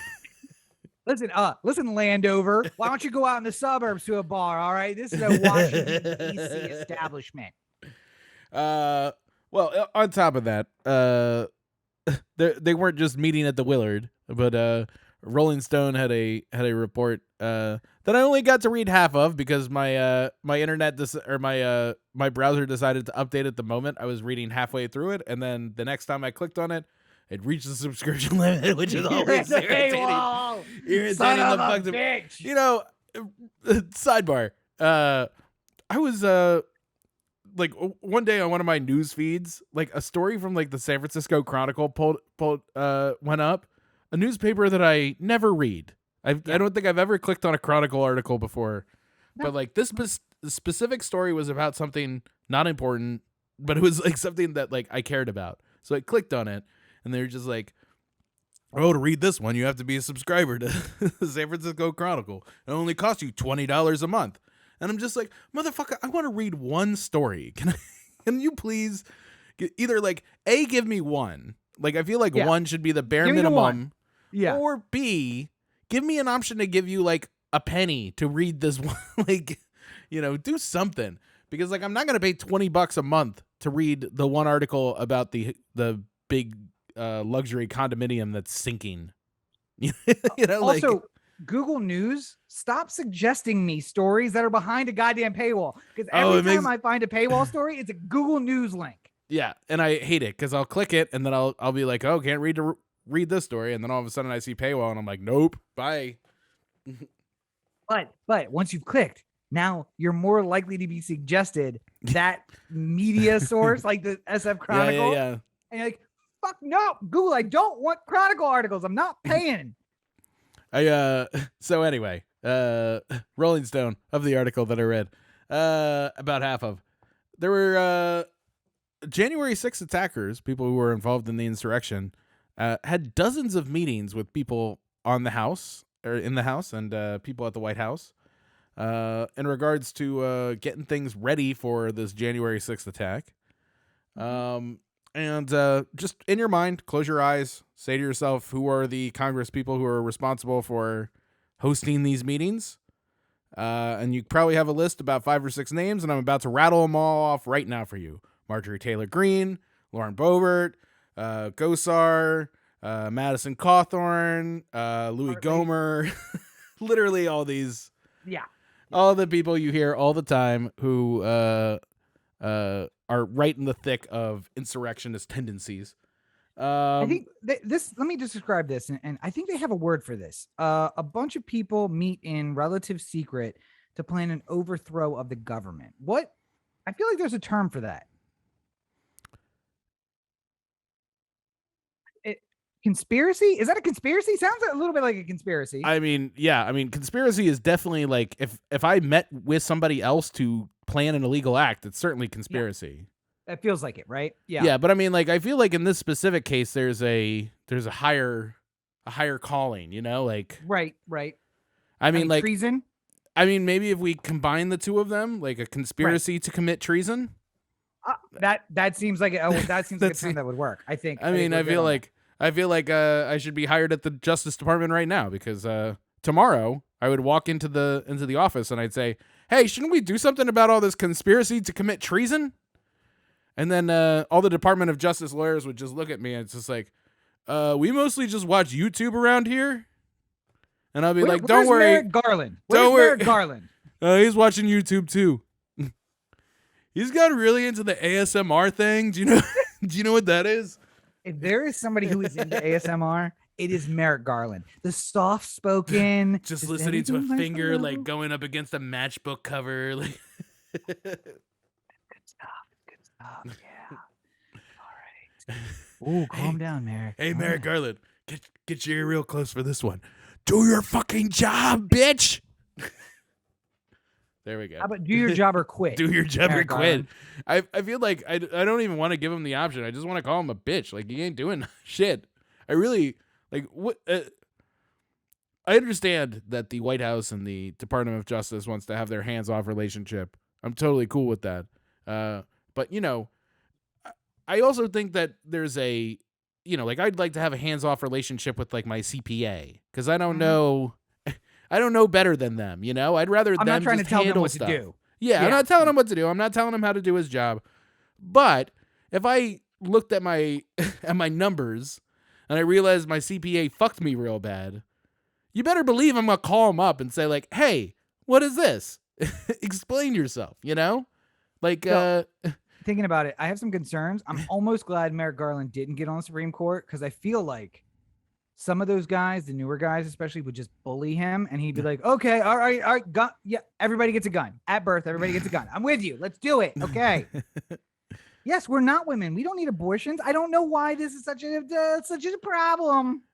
Listen, Landover. Why don't you go out in the suburbs to a bar? All right, this is a Washington D.C. establishment. Well, on top of that, they weren't just meeting at the Willard, but Rolling Stone had a report that I only got to read half of because my internet my browser decided to update at the moment I was reading halfway through it, and then the next time I clicked on it, it reached the subscription limit, which is always irritating. Irritating the fuck bitch. You know, sidebar. I was like one day on one of my news feeds, like a story from like the San Francisco Chronicle went up. A newspaper that I never read. I don't think I've ever clicked on a Chronicle article before. No. But like this specific story was about something not important, but it was like something that like I cared about. So I clicked on it. And they're just like, oh, to read this one, you have to be a subscriber to the San Francisco Chronicle. It only costs you $20 a month. And I'm just like, motherfucker, I want to read one story. Can you please either like A, give me one. Like, I feel like one should be the bare minimum. Yeah. Or B, give me an option to give you like a penny to read this one. Like, you know, do something. Because like, I'm not going to pay $20 a month to read the one article about the big luxury condominium that's sinking. You know, also, like, Google News, stop suggesting me stories that are behind a goddamn paywall. Because every time I find a paywall story, it's a Google News link. Yeah, and I hate it because I'll click it and then I'll be like, oh, can't read this story, and then all of a sudden I see paywall and I'm like, nope, bye. But once you've clicked, now you're more likely to be suggested that media source like the SF Chronicle. Yeah. And you're like, fuck no, Google, I don't want Chronicle articles. I'm not paying. So anyway, Rolling Stone, of the article that I read, about half of, there were January 6th attackers, people who were involved in the insurrection, had dozens of meetings with people in the House and people at the White House in regards to getting things ready for this January 6th attack. And just in your mind, close your eyes, say to yourself, who are the Congress people who are responsible for hosting these meetings? And you probably have a list about 5 or 6 names, and I'm about to rattle them all off right now for you. Marjorie Taylor Greene, Lauren Boebert, Gosar, Madison Cawthorn, Louis Gohmert, literally all these. Yeah. All the people you hear all the time who are right in the thick of insurrectionist tendencies. I think this, let me just describe this. And I think they have a word for this. A bunch of people meet in relative secret to plan an overthrow of the government. What? I feel like there's a term for that. Conspiracy? Is that a conspiracy? Sounds a little bit like a conspiracy. I mean, yeah. I mean, conspiracy is definitely like if I met with somebody else to plan an illegal act, it's certainly conspiracy. Yeah. That feels like it, right? Yeah. Yeah, but I mean, like, I feel like in this specific case, there's a higher calling, you know, like. Right. I mean, like treason. I mean, maybe if we combine the two of them, like a conspiracy to commit treason. That seems like that seems like a term that would work. I think. I mean, I feel like I should be hired at the Justice Department right now because tomorrow I would walk into the office and I'd say, "Hey, shouldn't we do something about all this conspiracy to commit treason?" And then all the Department of Justice lawyers would just look at me and it's just like, "We mostly just watch YouTube around here." And I'll be like, "Don't worry, Merrick Garland. Where's Merrick Garland? He's watching YouTube too. He's got really into the ASMR thing. Do you know what that is?" If there is somebody who is into ASMR, it is Merrick Garland. The soft-spoken, just listening to a finger like going up against a matchbook cover. Like, good stuff. Yeah. All right. Ooh, calm down, Merrick. Hey, Merrick Garland, get your ear real close for this one. Do your fucking job, bitch. There we go. How about do your job or quit? Do your job or Merrick quit. Garland. I feel like I don't even want to give him the option. I just want to call him a bitch. Like, he ain't doing shit. I really, like, what... I understand that the White House and the Department of Justice wants to have their hands-off relationship. I'm totally cool with that. But, you know, I also think that there's a, you know, like, I'd like to have a hands-off relationship with, like, my CPA, because I don't know... I don't know better than them, you know? I'd rather I'm them not trying to just tell them handle what stuff. to do. Yeah, I'm not telling him what to do. I'm not telling him how to do his job. But if I looked at my at my numbers and I realized my CPA fucked me real bad, you better believe I'm going to call him up and say, like, hey, what is this? Explain yourself, you know? Like, thinking about it, I have some concerns. I'm almost glad Merrick Garland didn't get on the Supreme Court, because I feel like some of those guys, the newer guys especially, would just bully him, and he'd be like, okay, all right, gun. Yeah, everybody gets a gun. At birth, everybody gets a gun. I'm with you. Let's do it. Okay. Yes, we're not women. We don't need abortions. I don't know why this is such a problem.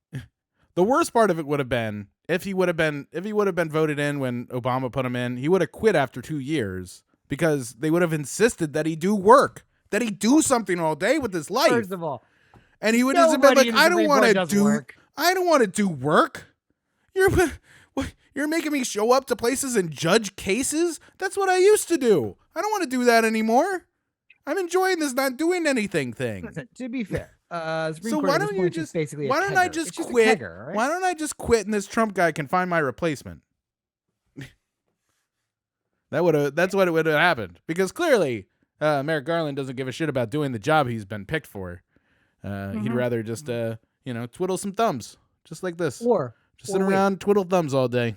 the worst part of it would have been if he would have been voted in when Obama put him in, he would have quit after 2 years, because they would have insisted that he do work, that he do something all day with his life. First of all, and he would have been like, I don't want to do work. I don't want to do work. You're making me show up to places and judge cases? That's what I used to do. I don't want to do that anymore. I'm enjoying this not doing anything thing. Listen, to be fair, so why don't you just basically why don't I just quit? Right? Why don't I just quit and this Trump guy can find my replacement? That's what it would have happened, because clearly Merrick Garland doesn't give a shit about doing the job he's been picked for. He'd rather just twiddle some thumbs, just like this, or just sit around twiddle thumbs all day.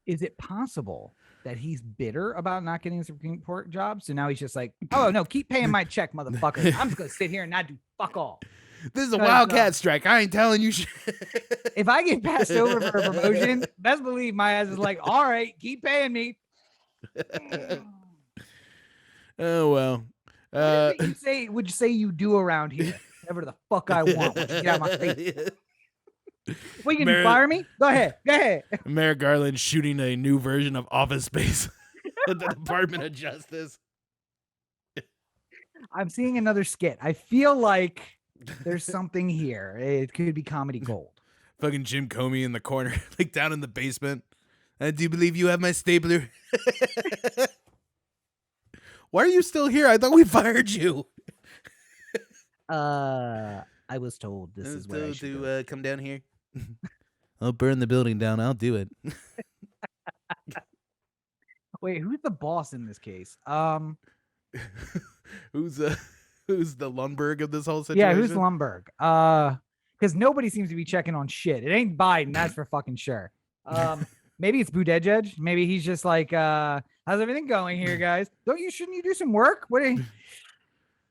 Is it possible that he's bitter about not getting a Supreme Court job, so now he's just like, oh no, keep paying my check, motherfucker. I'm just gonna sit here and not do fuck all. This is a wildcat strike. I ain't telling you shit. If I get passed over for a promotion, best believe my ass is like, all right, keep paying me. Oh well. Would you say you do around here? Whatever the fuck I want. Once you get out of my face. What, you can fire me? Go ahead. Merrick Garland shooting a new version of Office Space at the Department of Justice. I'm seeing another skit. I feel like there's something here. It could be comedy gold. Fucking Jim Comey in the corner, like down in the basement. I do believe you have my stapler. Why are you still here? I thought we fired you. I was told this is where I should go. Come down here. I'll burn the building down. I'll do it. Wait, who's the boss in this case? Who's the Lundberg of this whole situation? Yeah, who's Lundberg? Because nobody seems to be checking on shit. It ain't Biden, that's for fucking sure. Maybe it's Buttigieg. Maybe he's just like, how's everything going here, guys? Shouldn't you do some work?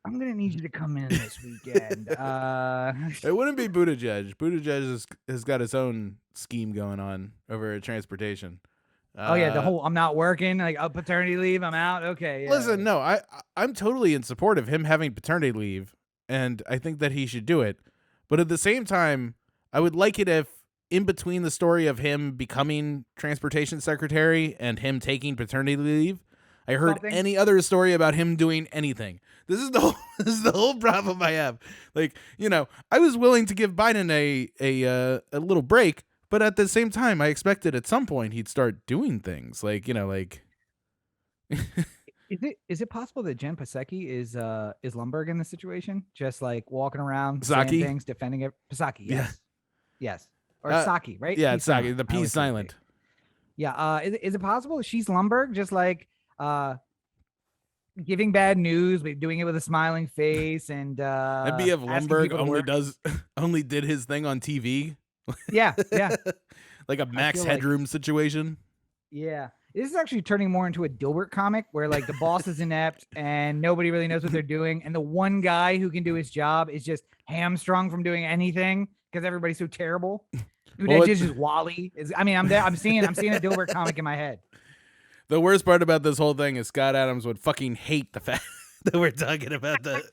I'm gonna need you to come in this weekend. It wouldn't be Buttigieg. Buttigieg has got his own scheme going on over transportation. The whole I'm not working, like paternity leave, I'm out. Okay. Yeah. Listen, no, I'm totally in support of him having paternity leave, and I think that he should do it. But at the same time, I would like it if, in between the story of him becoming transportation secretary and him taking paternity leave, I heard any other story about him doing anything. This is the whole problem I have. Like, I was willing to give Biden a little break, but at the same time, I expected at some point he'd start doing things like. Is it possible that Jen Psaki is Lundberg in this situation? Just like walking around saying things, defending it. Psaki, yes. Yeah. Yes. Or Psaki, right? Yeah, it's Psaki. The P's silent. Yeah. Is it possible she's Lundberg, just like giving bad news, but doing it with a smiling face, and that'd be if Lundberg only did his thing on TV. Yeah. Like a Max Headroom situation. Yeah. This is actually turning more into a Dilbert comic where like the boss is inept and nobody really knows what they're doing. And the one guy who can do his job is just hamstrung from doing anything because everybody's so terrible. Dude, it's just Wally. I'm seeing a Dilbert comic in my head. The worst part about this whole thing is Scott Adams would fucking hate the fact that we're talking about that.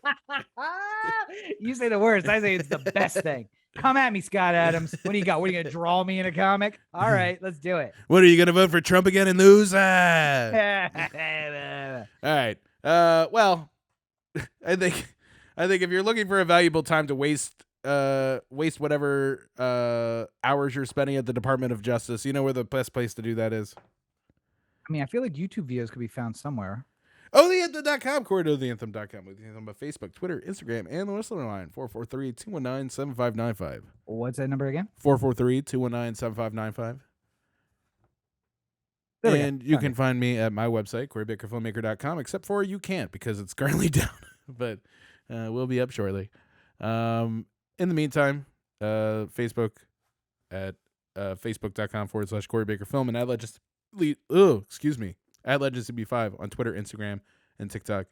You say the worst. I say it's the best thing. Come at me, Scott Adams. What do you got? What are you going to draw me in a comic? All right, let's do it. What, are you going to vote for Trump again and lose? All right. Well, I think if you're looking for a valuable time to waste whatever hours you're spending at the Department of Justice, you know where the best place to do that is? I mean, I feel like YouTube videos could be found somewhere. What's that number again? 443-219-7595. And you can find me at my website, CoryBakerFilmmaker.com, except for you can't because it's currently down, but we'll be up shortly. In the meantime, Facebook at Facebook.com/CoryBakerFilm and at LegendsCB5 on Twitter, Instagram, and TikTok.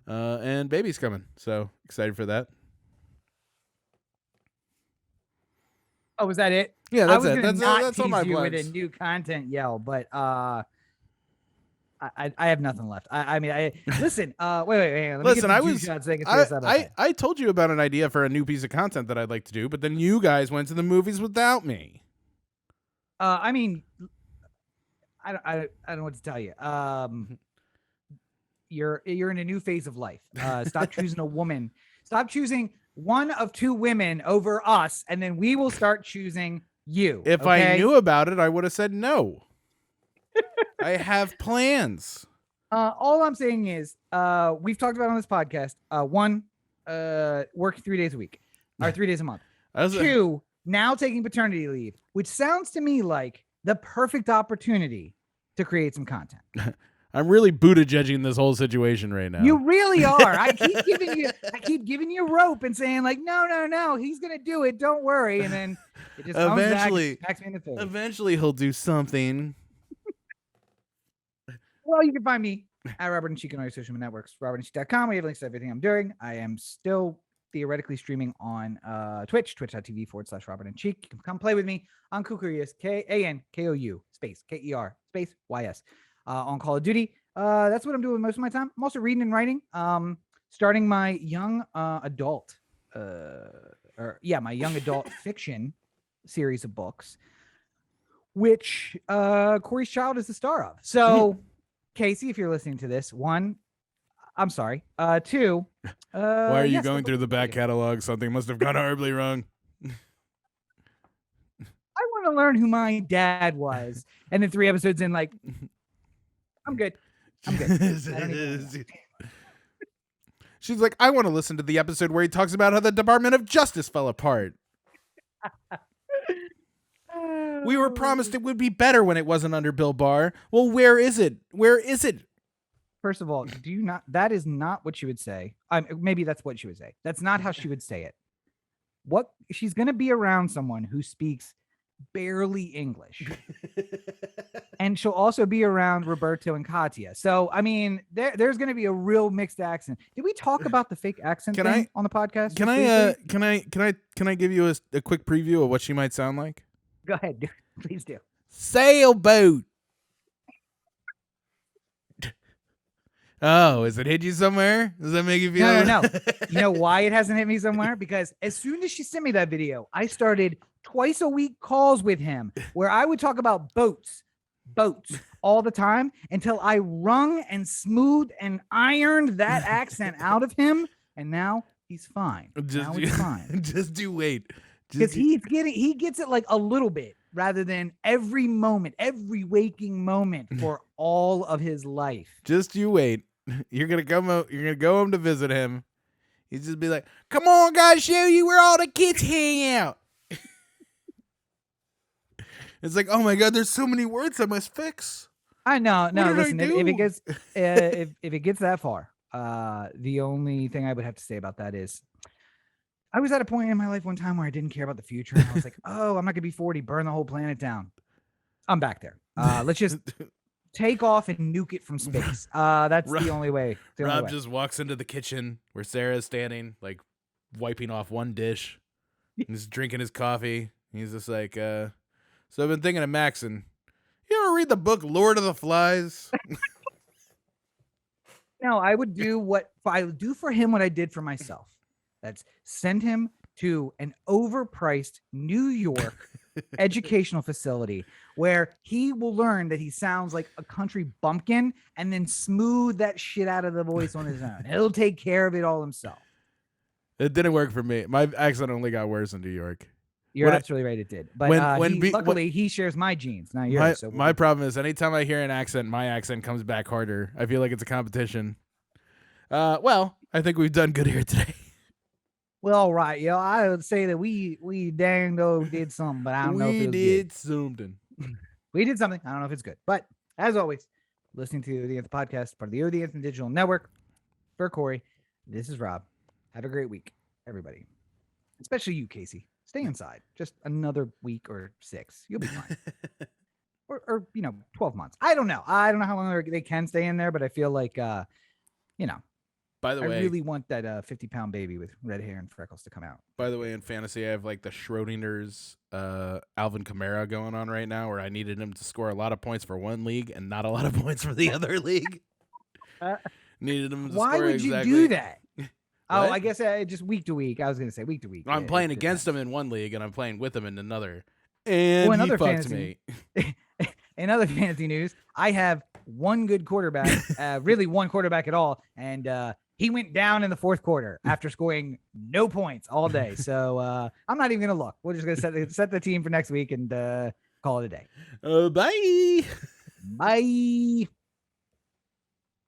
And baby's coming, so excited for that. Oh, was that it? Yeah, that's it. That's all my you plugs. with a new content yell, but I have nothing left. I mean, listen. Wait. Listen, I told you about an idea for a new piece of content that I'd like to do, but then you guys went to the movies without me. I mean, I don't know what to tell you. You're in a new phase of life. Stop choosing a woman. Stop choosing one of two women over us, and then we will start choosing you. If I knew about it, I would have said no. I have plans. All I'm saying is, we've talked about on this podcast. One, work 3 days a week, or 3 days a month. Two, now taking paternity leave, which sounds to me like the perfect opportunity to create some content. I'm really Buttigieging this whole situation right now. You really are. I keep giving you rope and saying like, no, he's gonna do it. Don't worry. And then it just comes back and smacks me in the face. Eventually, he'll do something. Well, you can find me at Robert and Cheek on all your social media networks, robertandcheek.com. We have links to everything I'm doing. I am still theoretically streaming on Twitch, twitch.tv/Robert and Cheek. You can come play with me on Koukurius, KANKOU space KER space YS on Call of Duty. That's what I'm doing most of my time. I'm also reading and writing. Starting my young adult fiction series of books, which Cory's Child is the star of. So, Casey, if you're listening to this, one, I'm sorry. Two, why are you going through the back catalog? Something must have gone horribly wrong. I want to learn who my dad was, and then 3 episodes in, like, I'm good. She's like, I want to listen to the episode where he talks about how the Department of Justice fell apart. We were promised it would be better when it wasn't under Bill Barr. Well, where is it? First of all, that is not what she would say. Maybe that's what she would say. That's not how she would say it. She's going to be around someone who speaks barely English. And she'll also be around Roberto and Katya. So, I mean, there's going to be a real mixed accent. Did we talk about the fake accent thing on the podcast? Can I give you a quick preview of what she might sound like? Go ahead. Please do. Sailboat. Oh, has it hit you somewhere? Does that make you feel? No. You know why it hasn't hit me somewhere? Because as soon as she sent me that video, I started twice a week calls with him where I would talk about boats all the time until I wrung and smoothed and ironed that accent out of him. And now he's fine. Just do wait. Because he gets it like a little bit rather than every moment, every waking moment for all of his life. Just you wait. You're gonna go home to visit him. He'd just be like, "Come on, guys, show you where all the kids hang out." It's like, oh my God, there's so many words I must fix. I know. No, listen, if it gets that far, the only thing I would have to say about that is, I was at a point in my life one time where I didn't care about the future. And I was like, oh, I'm not going to be 40, burn the whole planet down. I'm back there. Let's just take off and nuke it from space. That's the only way. Rob just walks into the kitchen where Sarah's standing, like wiping off one dish. He's drinking his coffee. He's just like, so I've been thinking of Max, and you ever read the book Lord of the Flies? No, I would do for him what I did for myself. That's send him to an overpriced New York educational facility where he will learn that he sounds like a country bumpkin and then smooth that shit out of the voice on his own. He'll take care of it all himself. It didn't work for me. My accent only got worse in New York. You're absolutely right, it did. But luckily, he shares my genes, not yours. My problem is anytime I hear an accent, my accent comes back harder. I feel like it's a competition. Well, I think we've done good here today. Well, all right, yo. I would say that we dang did something, but I don't know if it was did something. We did something. I don't know if it's good. But as always, listening to the Anthem podcast, part of the O The Anthem Digital Network. For Cory, this is Rob. Have a great week, everybody. Especially you, Casey. Stay inside. Just another week or 6. You'll be fine. or 12 months. I don't know. I don't know how long they can stay in there, but I feel like By the way, I really want that 50-pound baby with red hair and freckles to come out. By the way, in fantasy, I have like the Schrodinger's Alvin Kamara going on right now, where I needed him to score a lot of points for one league and not a lot of points for the other league. Needed him to Why score would exactly. you do that? Oh, I guess just week to week. I was going to say week to week. I'm playing against him in one league, and I'm playing with him in another. And he fucked me. In other fantasy news, I have one good quarterback, really one quarterback at all, and he went down in the fourth quarter after scoring no points all day. So I'm not even going to look. We're just going to set the team for next week and call it a day. Bye. Bye.